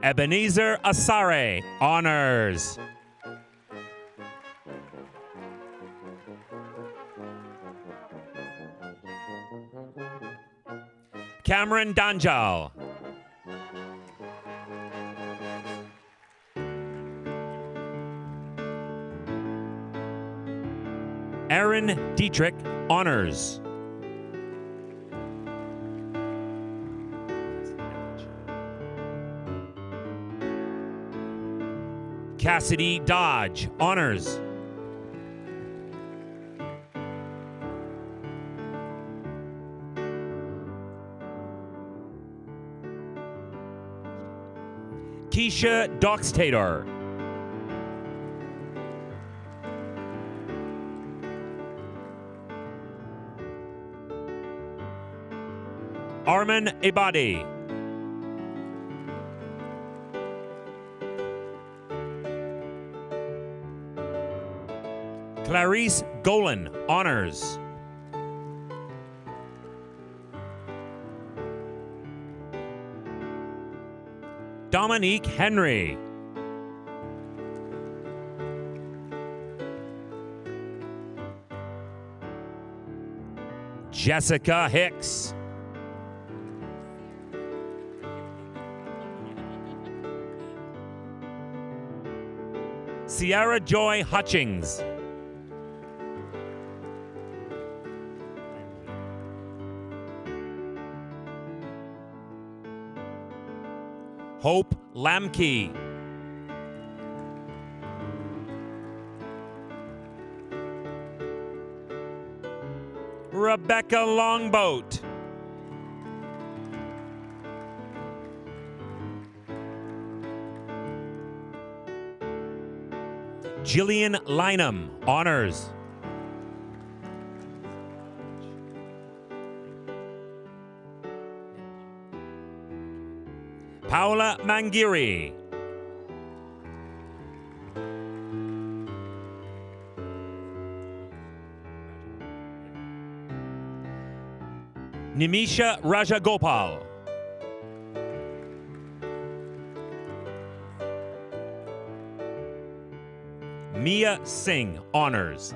Ebenezer Asare, honors. Cameron Danjal. Aaron Dietrich, honors. Cassidy Dodge, honors. Keisha Doxtator. Armin Ibadi. Clarice Golan, honors. Dominique Henry. Jessica Hicks. Sierra Joy Hutchings. Hope Lamke. Rebecca Longboat. Jillian Lynham, honors. Paula Mangiri. Nimisha Rajagopal. Mia Singh, honors.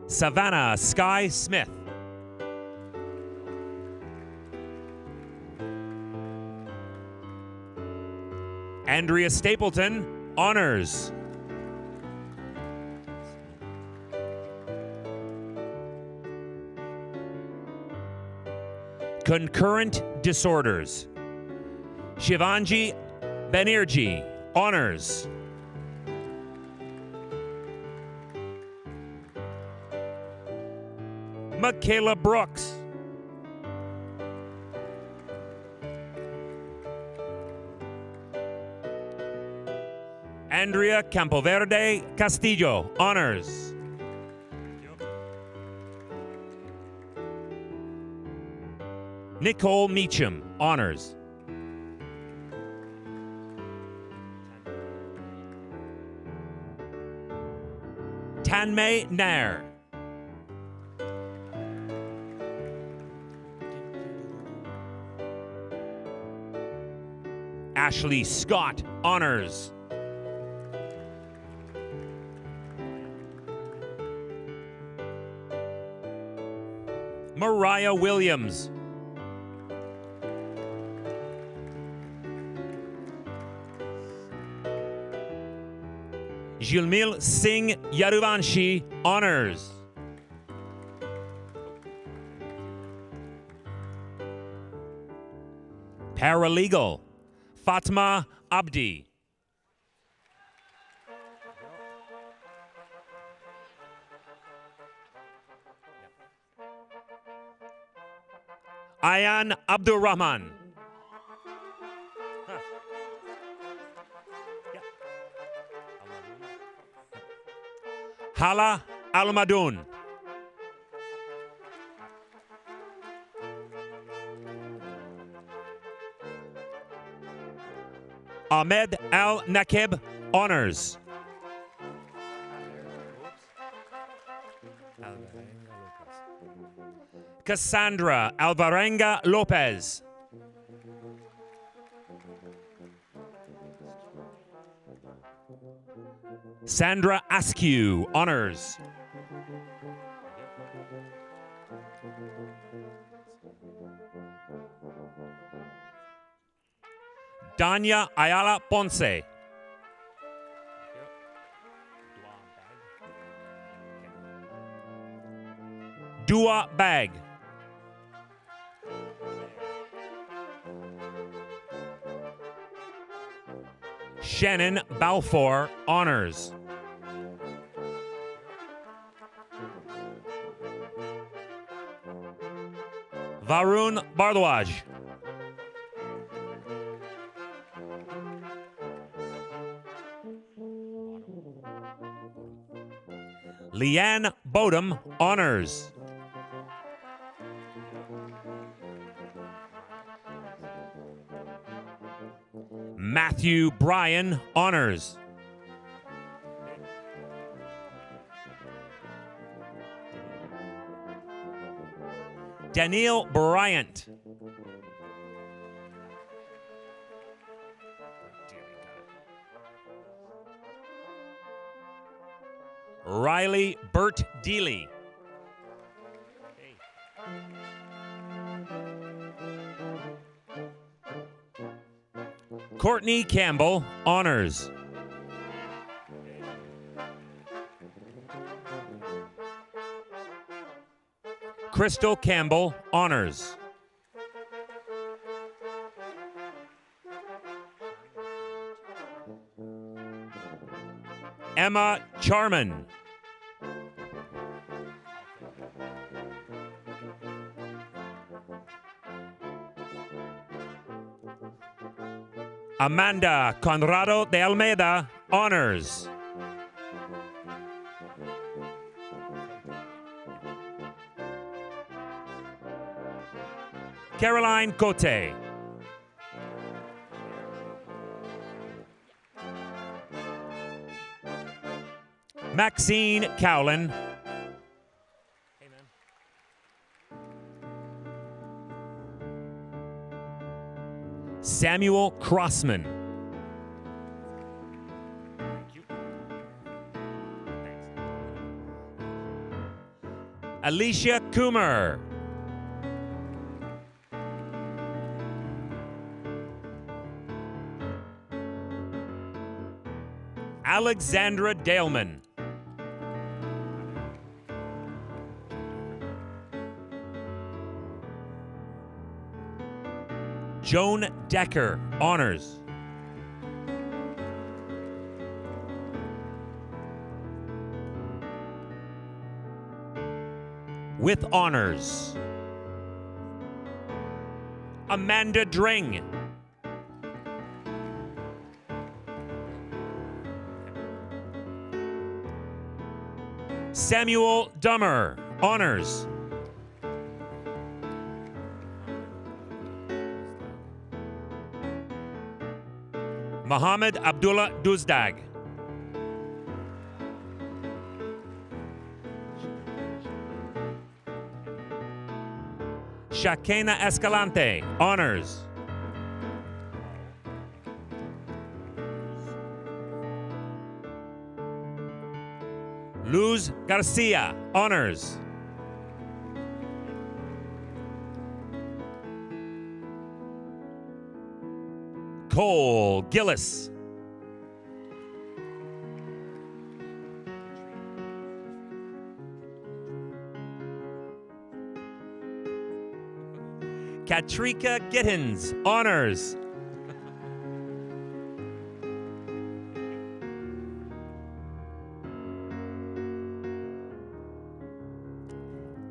Savannah Sky Smith. Andrea Stapleton, honors. Concurrent disorders. Shivanji Banerjee, honors. Michaela Brooks. Andrea Campoverde Castillo, honors. Nicole Meacham, honors. Tanmay Nair. Ashley Scott, honors. Mariah Williams. Jilmil Singh Yaduvanshi, honors. Paralegal, Fatma Abdi. Ayan Abdurrahman. Hala Almadun. Ahmed Al Nakib, honors. Cassandra Alvarenga Lopez. Sandra Askew, honors. Danya Ayala Ponce. Dua Bag. Shannon Balfour, honors. Varun Bardwaj. Leanne Bodum, honors. Matthew Bryan, honors. Danielle Bryant. Riley Burt Deely. Courtney Campbell, honors. Crystal Campbell, honors. Emma Charman. Amanda Conrado de Almeida, honors. Caroline Cote. Maxine Cowlin. Samuel Crossman. Alicia Coomer. Alexandra Daleman. Joan Decker, honors. With honors, Amanda Dring. Samuel Dummer, honors. Mohammed Abdullah Duzdag. Shakena Escalante, honors. Luz Garcia, honors. Cole Gillis. Katrika Gittins, honors.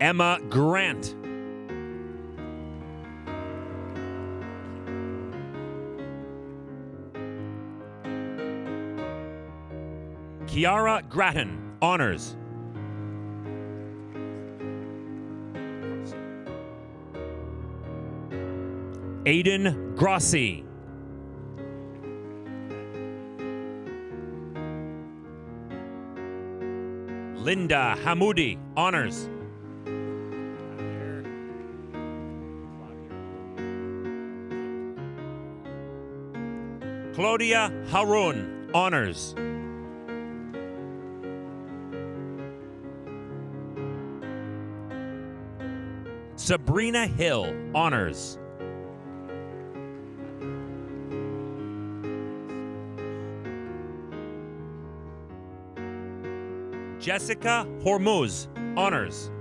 Emma Grant. Kiara Grattan, honors. Aiden Grossi. Linda Hamoudi, honors. Claudia Harun, honors. Sabrina Hill, honors. Jessica Hormuz, honors.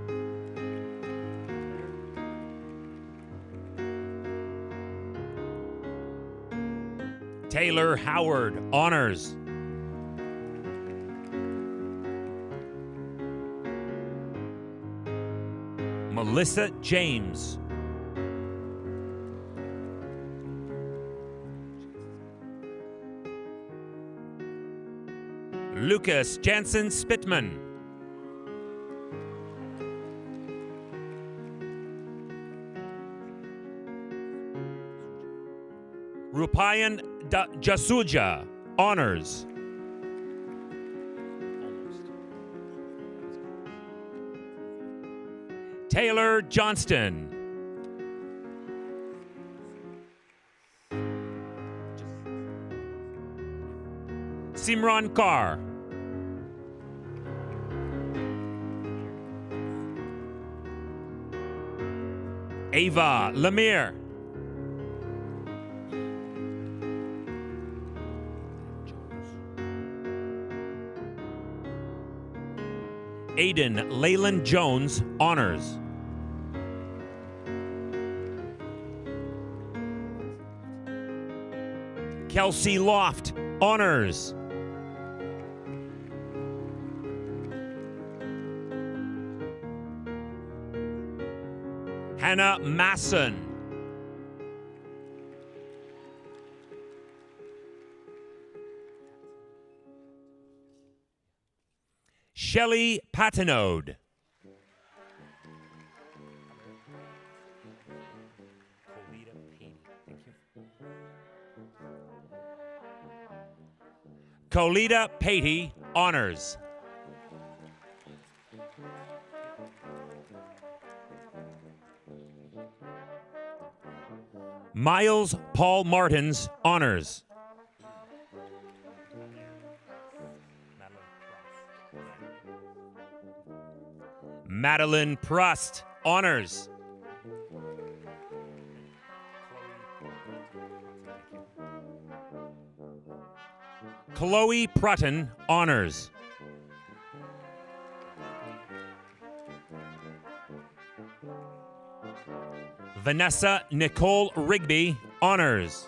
Taylor Howard, honors. Melissa James. Lucas Jansen Spitman. Rupayan Jasuja, honors. Taylor Johnston. Simran Kaur. Ava Lemire. Aiden Leyland Jones, honors. Kelsey Loft, honors. Hannah Masson. Shelley Patinode. Colita Patey, honors. Miles Paul Martins, honors. Madeline Prust, honors. Chloe Prutton, honors. Vanessa Nicole Rigby, honors.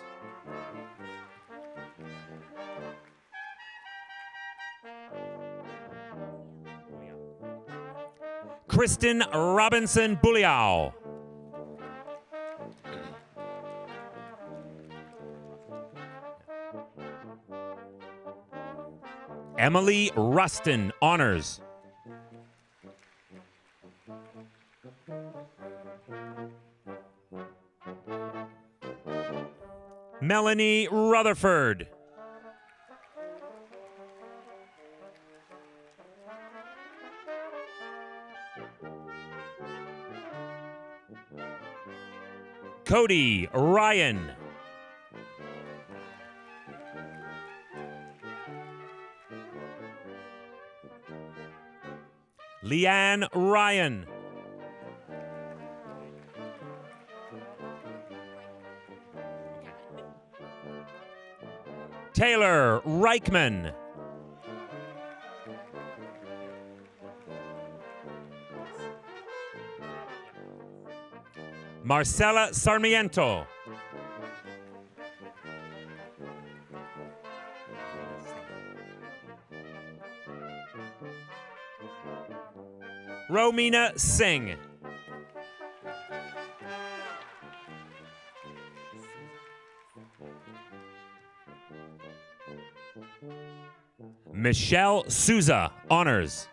Kristen Robinson Bulliao. Emily Rustin, honors. Melanie Rutherford. Cody Ryan. Leanne Ryan. Taylor Reichman. Marcela Sarmiento. Romina Singh. Michelle Souza, honors.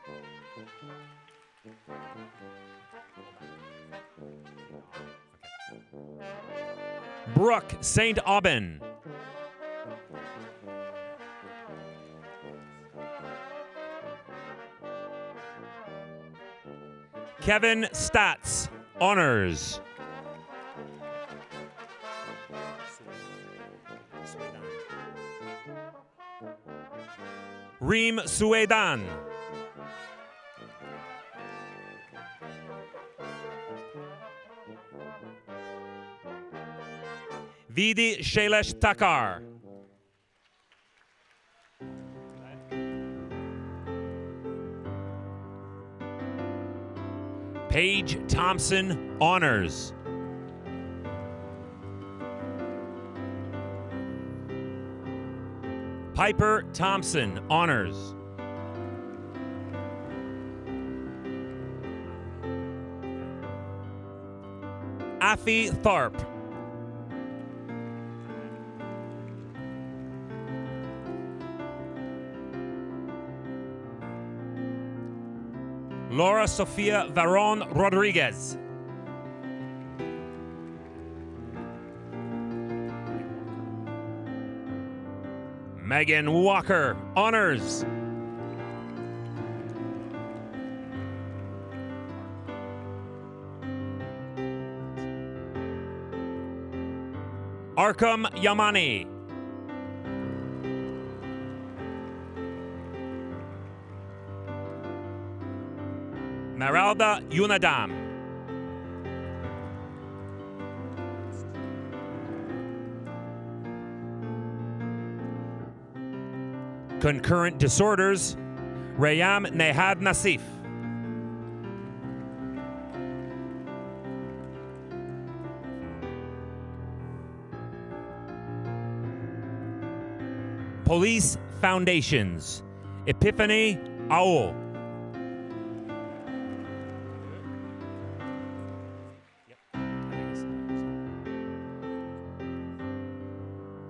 Brooke St. Aubin. Kevin Statz, honors. Reem Suedan. Vidi Shailesh Takar. Paige Thompson, honors. Piper Thompson, honors. Afi Tharp. Laura Sofia Varon Rodriguez. Megan Walker, honors. Arkham Yamani. Maralda Yunadam. Concurrent disorders, Rayam Nehad Nasif. Police Foundations, Epiphany Aul.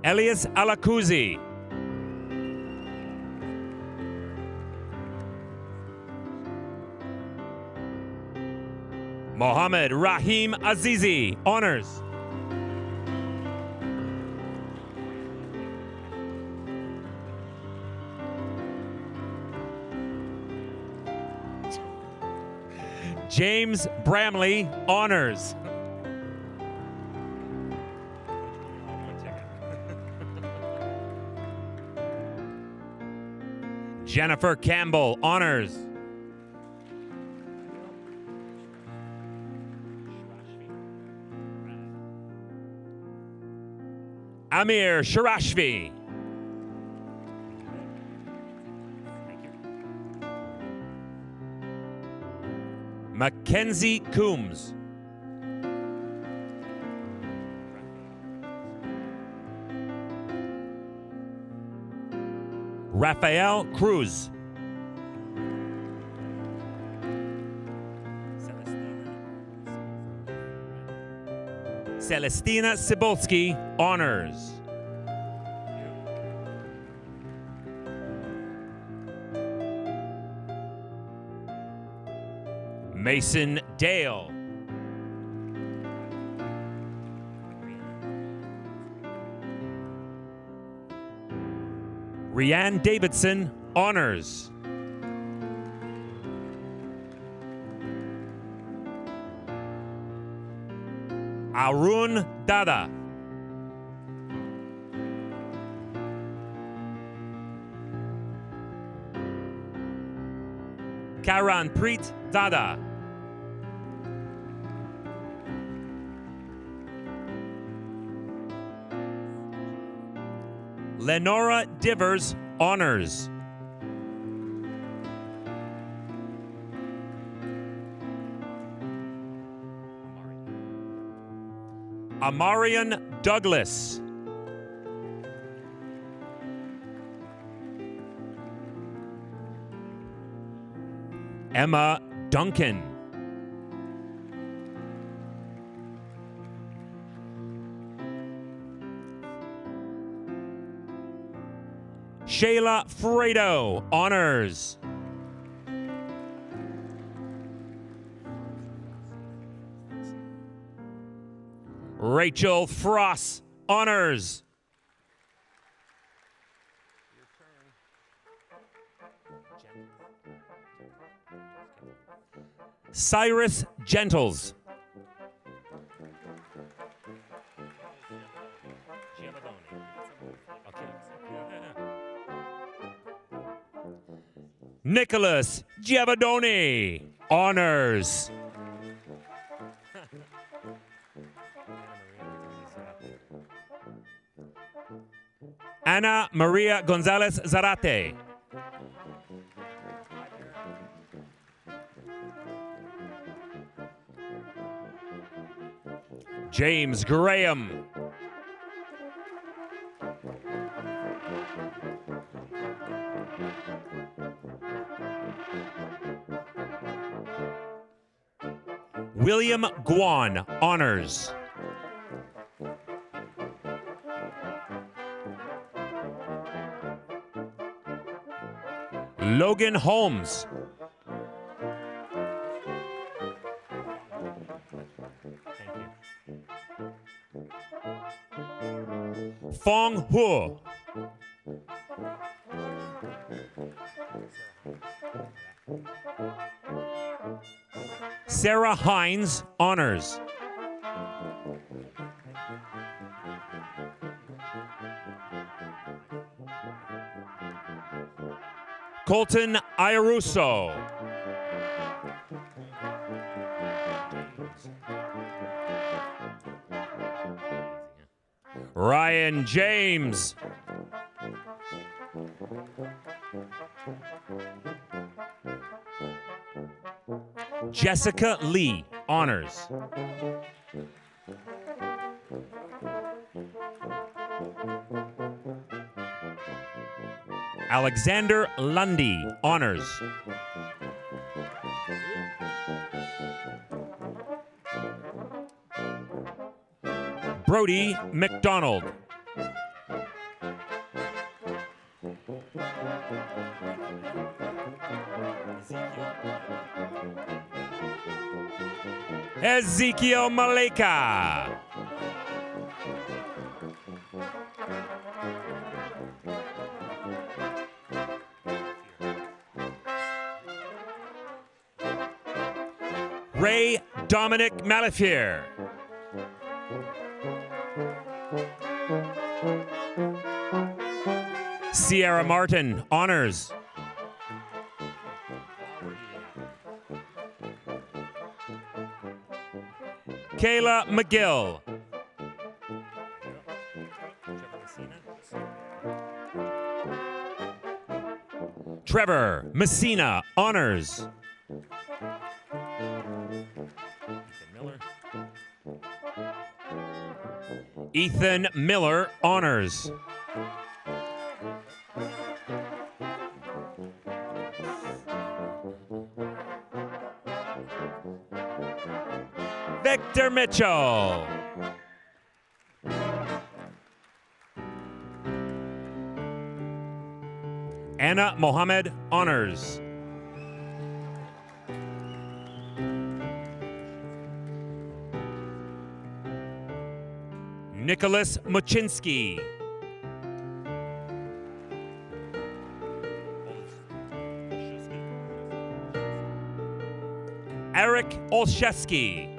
Elias Alakuzi. Mohammed Rahim Azizi, honors. James Bramley, honors. Jennifer Campbell, honors. Amir Sharashvi. Mackenzie Coombs. Rafael Cruz. Celestina Cibulski, honors. Mason Dale. Rianne Davidson, honors. Arun Dada. Karan Preet Dada. Lenora Divers, honors. Amarian Douglas. Emma Duncan. Shayla Fredo, honors. Rachel Frost, honors. Cyrus Gentles. Nicholas Giavadoni, honors. Ana Maria Gonzalez Zarate. James Graham. William Guan, honors. Logan Holmes. Fong Hu. Sarah Hines, honors. Colton Iaruso. Ryan James. Jessica Lee, honors. Alexander Lundy, honors. Brody McDonald. Ezekiel Maleka. Ray Dominic Malafier. Sierra Martin, honors. Kayla McGill. Trevor Messina, honors. Ethan Miller, honors. Victor Mitchell. Anna Mohammed, honors. Nicholas Muczynski. Eric Olszewski.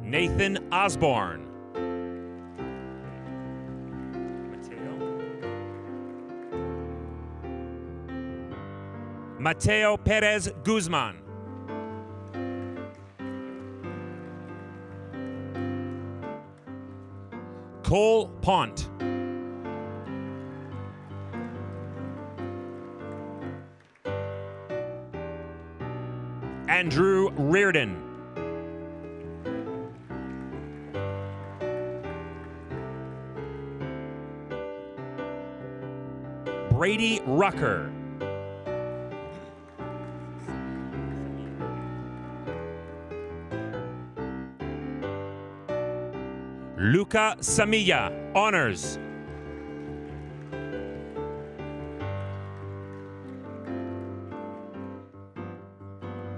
Nathan Osborne. Mateo Perez Guzman. Cole Pont. Andrew Reardon. Brady Rucker. Luca Samilla, honors.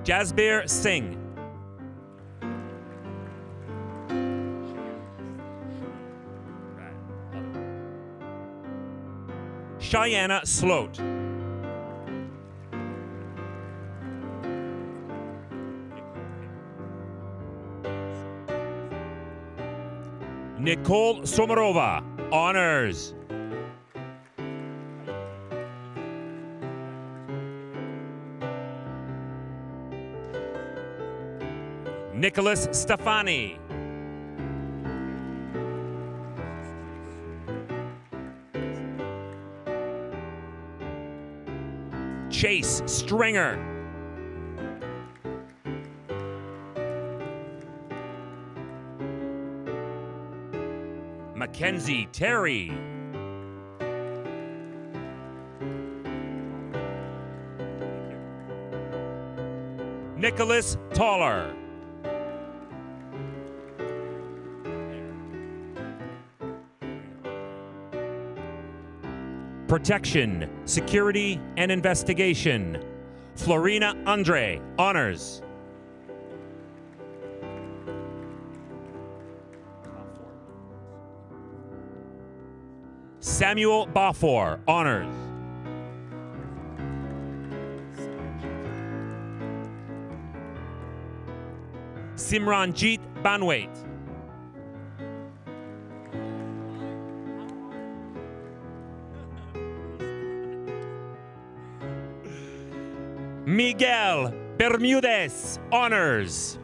Jasbir Singh. Cheyenne Sloat. Nicole Somarova, honors. Nicholas Stefani. Chase Stringer. Mackenzie Terry. Nicholas Toller. Protection, Security, and Investigation. Florina Andre, honors. Samuel Bafor, honors. Simranjit Banwait. Miguel Bermudez, honors.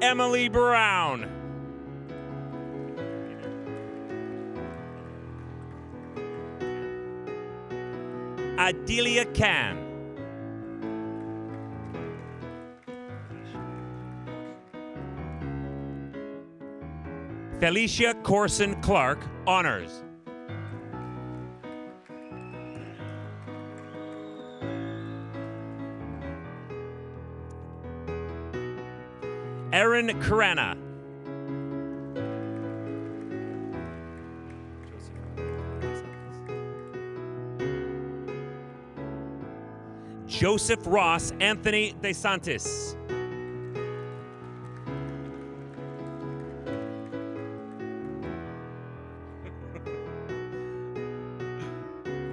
Emily Brown. Adelia Khan. Felicia Corson Clark, honors. Erin Karana. Joseph Ross Anthony DeSantis.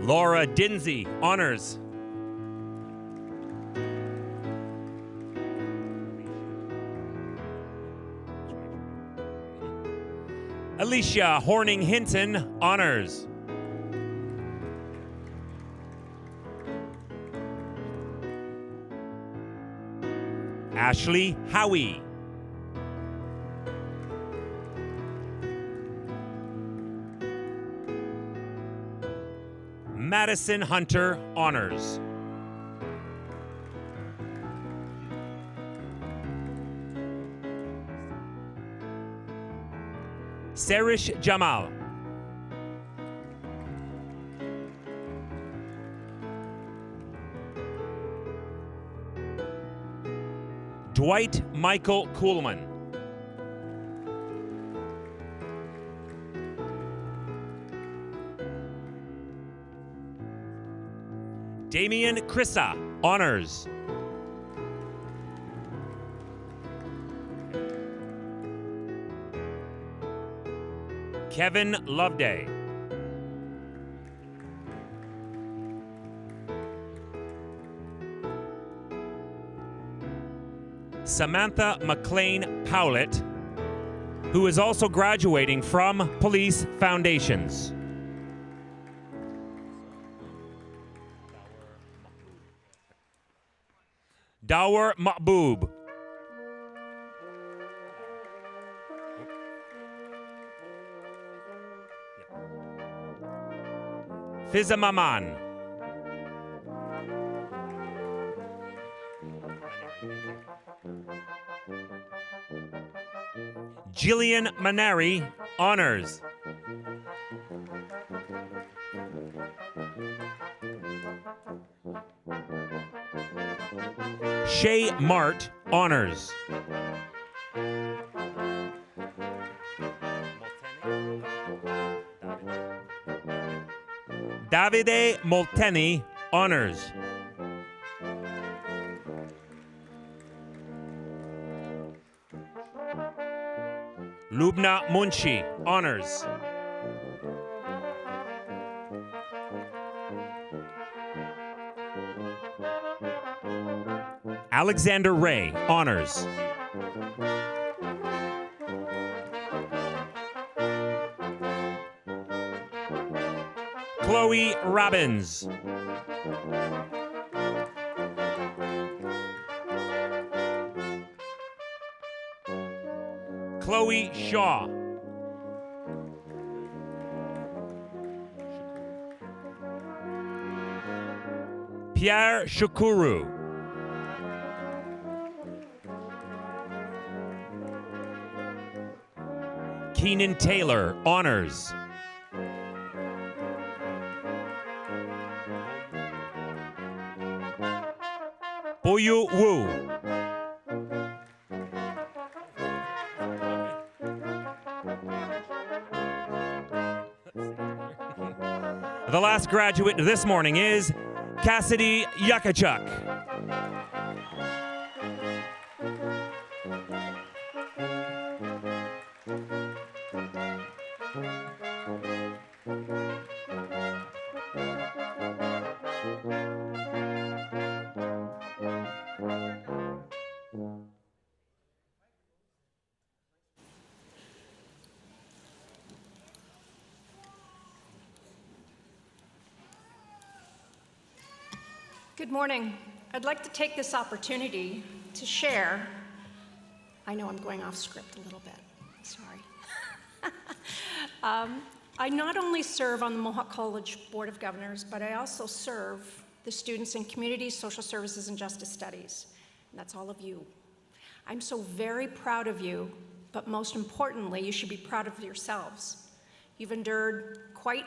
Laura Dinsey, honors. Alicia Horning Hinton, honors. Ashley Howie. Madison Hunter, honors. Sarish Jamal. Dwight Michael Kuhlman. Damian Krissa, honors. Kevin Loveday. Samantha McLean Powlett, who is also graduating from Police Foundations. Dawar Mahboob. Fiza Maman. Jillian Maneri, honors. Shay Mart, honors. Davide Molteni, honors. Lubna Munshi, honors. Alexander Ray, honors. Chloe Robbins. Chloe Shaw. Pierre Shukuru. Keenan Taylor, honors. Boyu Wu. The last graduate this morning is Cassidy Yakachuk. Good morning. I'd like to take this opportunity to share. I know I'm going off script a little bit. Sorry. I not only serve on the Mohawk College Board of Governors, but I also serve the students in Community, Social Services, and Justice Studies. And that's all of you. I'm so very proud of you, but most importantly, you should be proud of yourselves. You've endured quite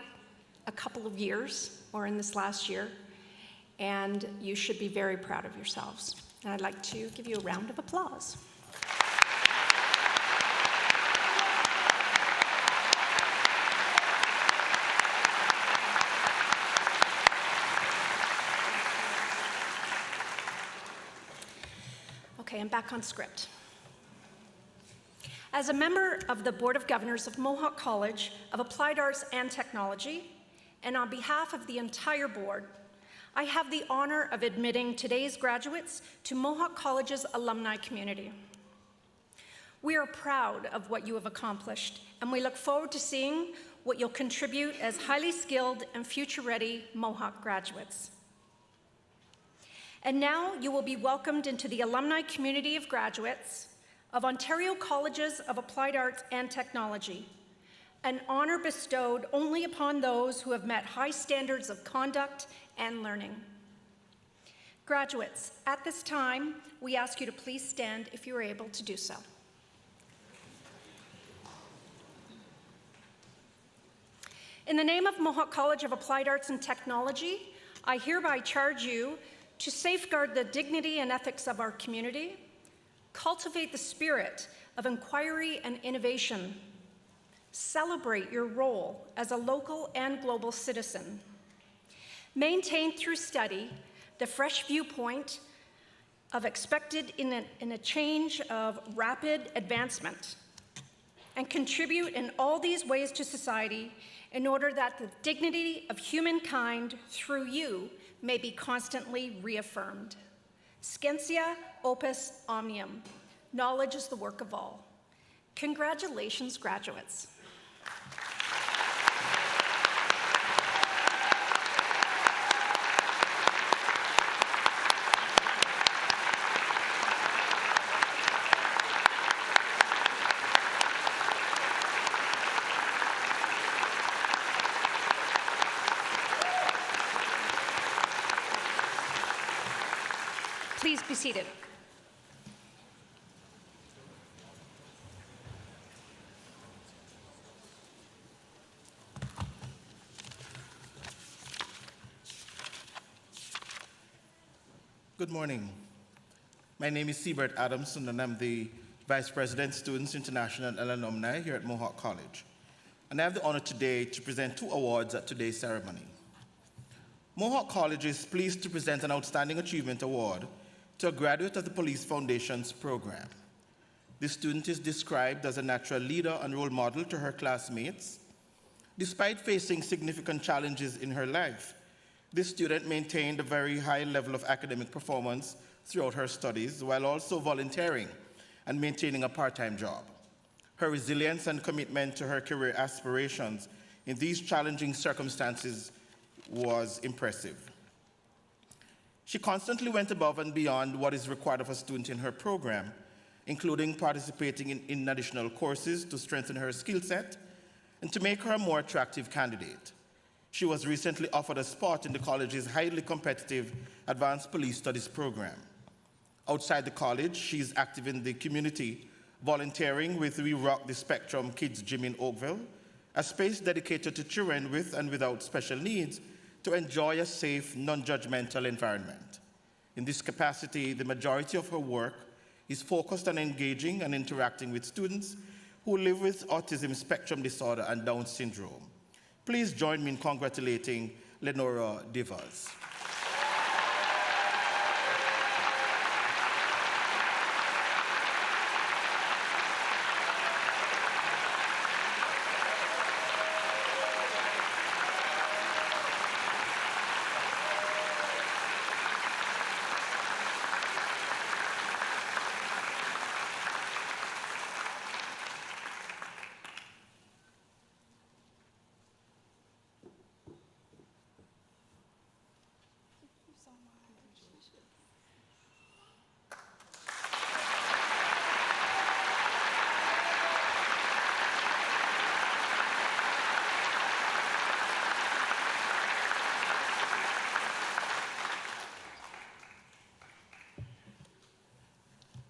a couple of years, or in this last year, and you should be very proud of yourselves. And I'd like to give you a round of applause. Okay, I'm back on script. As a member of the Board of Governors of Mohawk College of Applied Arts and Technology, and on behalf of the entire board, I have the honor of admitting today's graduates to Mohawk College's alumni community. We are proud of what you have accomplished, and we look forward to seeing what you'll contribute as highly skilled and future-ready Mohawk graduates. And now you will be welcomed into the alumni community of graduates of Ontario Colleges of Applied Arts and Technology, an honor bestowed only upon those who have met high standards of conduct and learning. Graduates, at this time, we ask you to please stand if you are able to do so. In the name of Mohawk College of Applied Arts and Technology, I hereby charge you to safeguard the dignity and ethics of our community, cultivate the spirit of inquiry and innovation, celebrate your role as a local and global citizen, maintain through study the fresh viewpoint of expected in a change of rapid advancement, and contribute in all these ways to society in order that the dignity of humankind through you may be constantly reaffirmed. Scientia opus omnium. Knowledge is the work of all. Congratulations, graduates. Please be seated. Good morning. My name is Siebert Adamson, and I'm the Vice President, Students International and Alumni here at Mohawk College. And I have the honor today to present 2 awards at today's ceremony. Mohawk College is pleased to present an Outstanding Achievement Award to a graduate of the Police Foundation's program. This student is described as a natural leader and role model to her classmates. Despite facing significant challenges in her life, this student maintained a very high level of academic performance throughout her studies, while also volunteering and maintaining a part-time job. Her resilience and commitment to her career aspirations in these challenging circumstances was impressive. She constantly went above and beyond what is required of a student in her program, including participating in additional courses to strengthen her skill set and to make her a more attractive candidate. She was recently offered a spot in the college's highly competitive Advanced Police Studies program. Outside the college, she's active in the community, volunteering with We Rock the Spectrum Kids Gym in Oakville, a space dedicated to children with and without special needs to enjoy a safe, non-judgmental environment. In this capacity, the majority of her work is focused on engaging and interacting with students who live with autism spectrum disorder and Down syndrome. Please join me in congratulating Lenora Divas.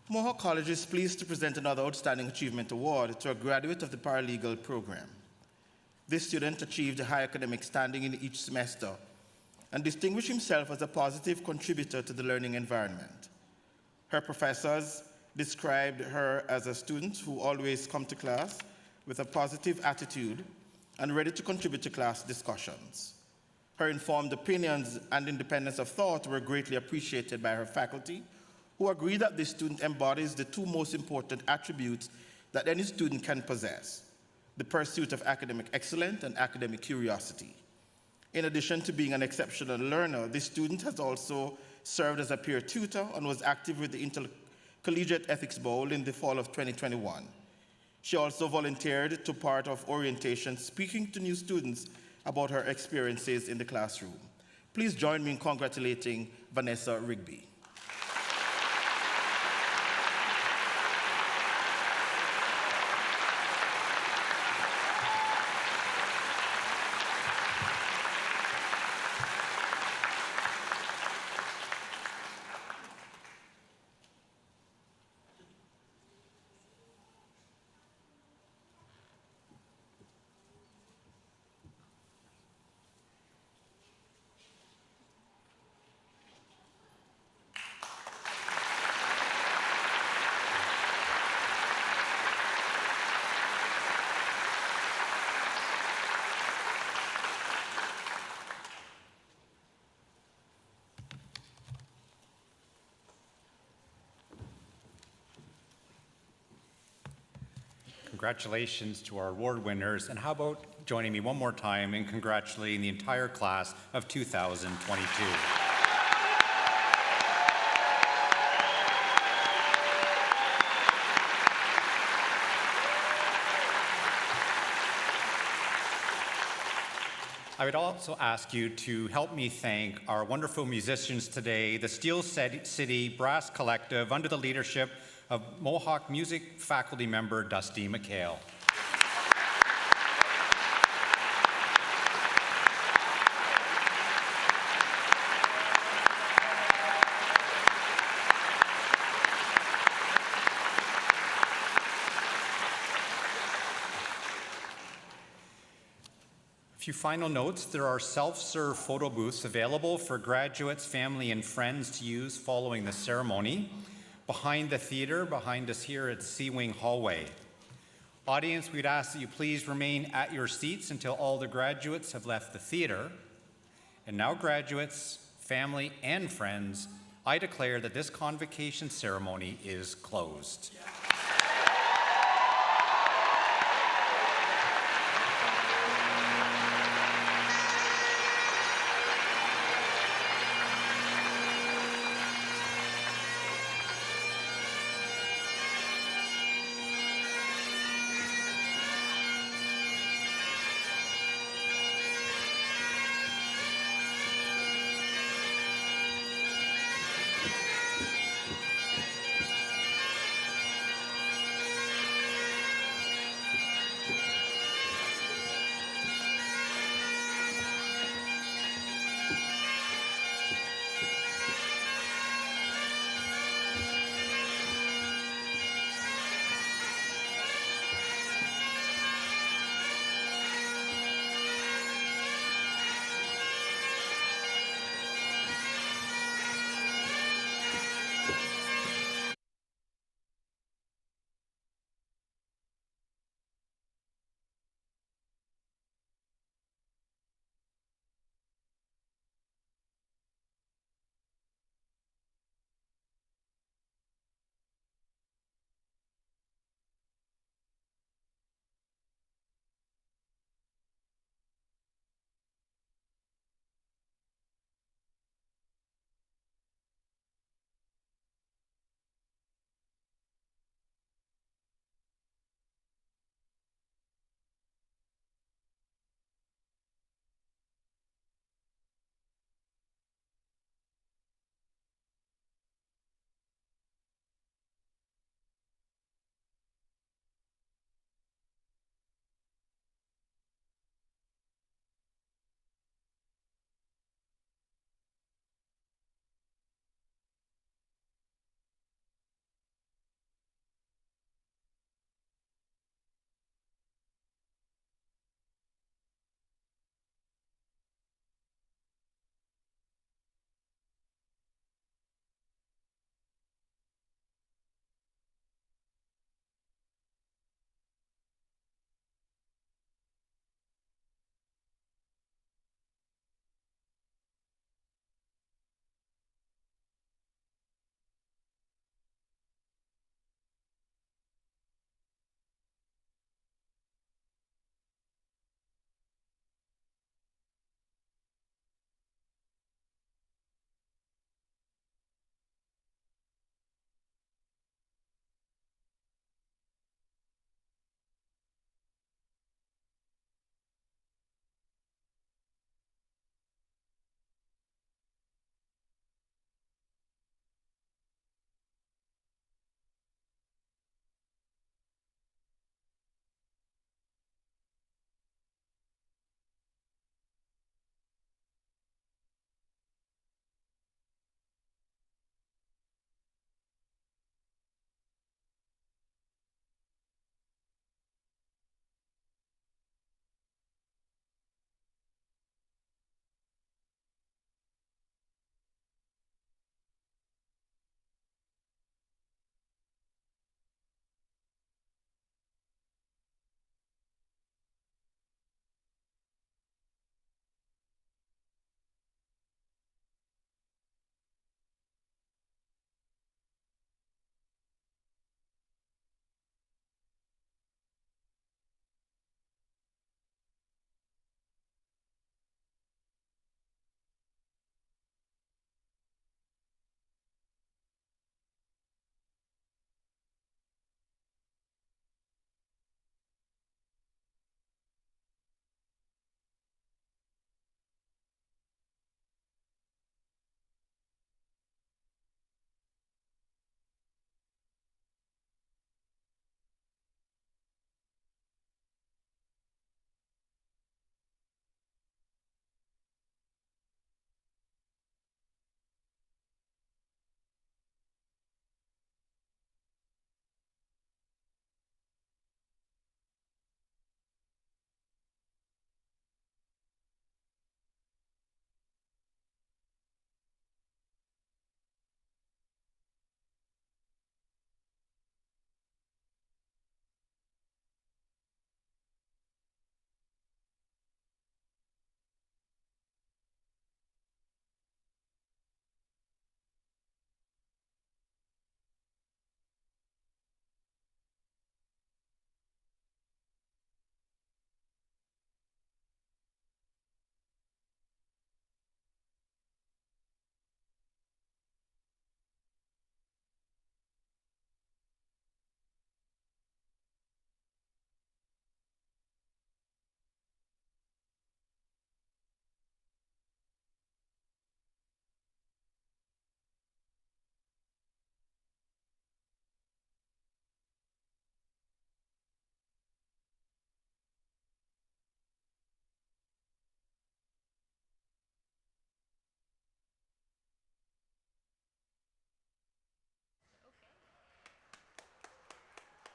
Mohawk College is pleased to present another Outstanding Achievement Award to a graduate of the paralegal program. This student achieved a high academic standing in each semester and distinguished himself as a positive contributor to the learning environment. Her professors described her as a student who always comes to class with a positive attitude and ready to contribute to class discussions. Her informed opinions and independence of thought were greatly appreciated by her faculty, who agree that this student embodies the 2 most important attributes that any student can possess: the pursuit of academic excellence and academic curiosity. In addition to being an exceptional learner, this student has also served as a peer tutor and was active with the Intercollegiate Ethics Bowl in the fall of 2021. She also volunteered to part of orientation, speaking to new students about her experiences in the classroom. Please join me in congratulating Vanessa Rigby. Congratulations to our award winners. And how about joining me one more time in congratulating the entire class of 2022. I would also ask you to help me thank our wonderful musicians today, the Steel City Brass Collective, under the leadership of Mohawk music faculty member Dusty McHale. A few final notes. There are self-serve photo booths available for graduates, family, and friends to use following the ceremony. Behind the theater, behind us here at C-Wing Hallway. Audience, we'd ask that you please remain at your seats until all the graduates have left the theater. And now, graduates, family, and friends, I declare that this convocation ceremony is closed.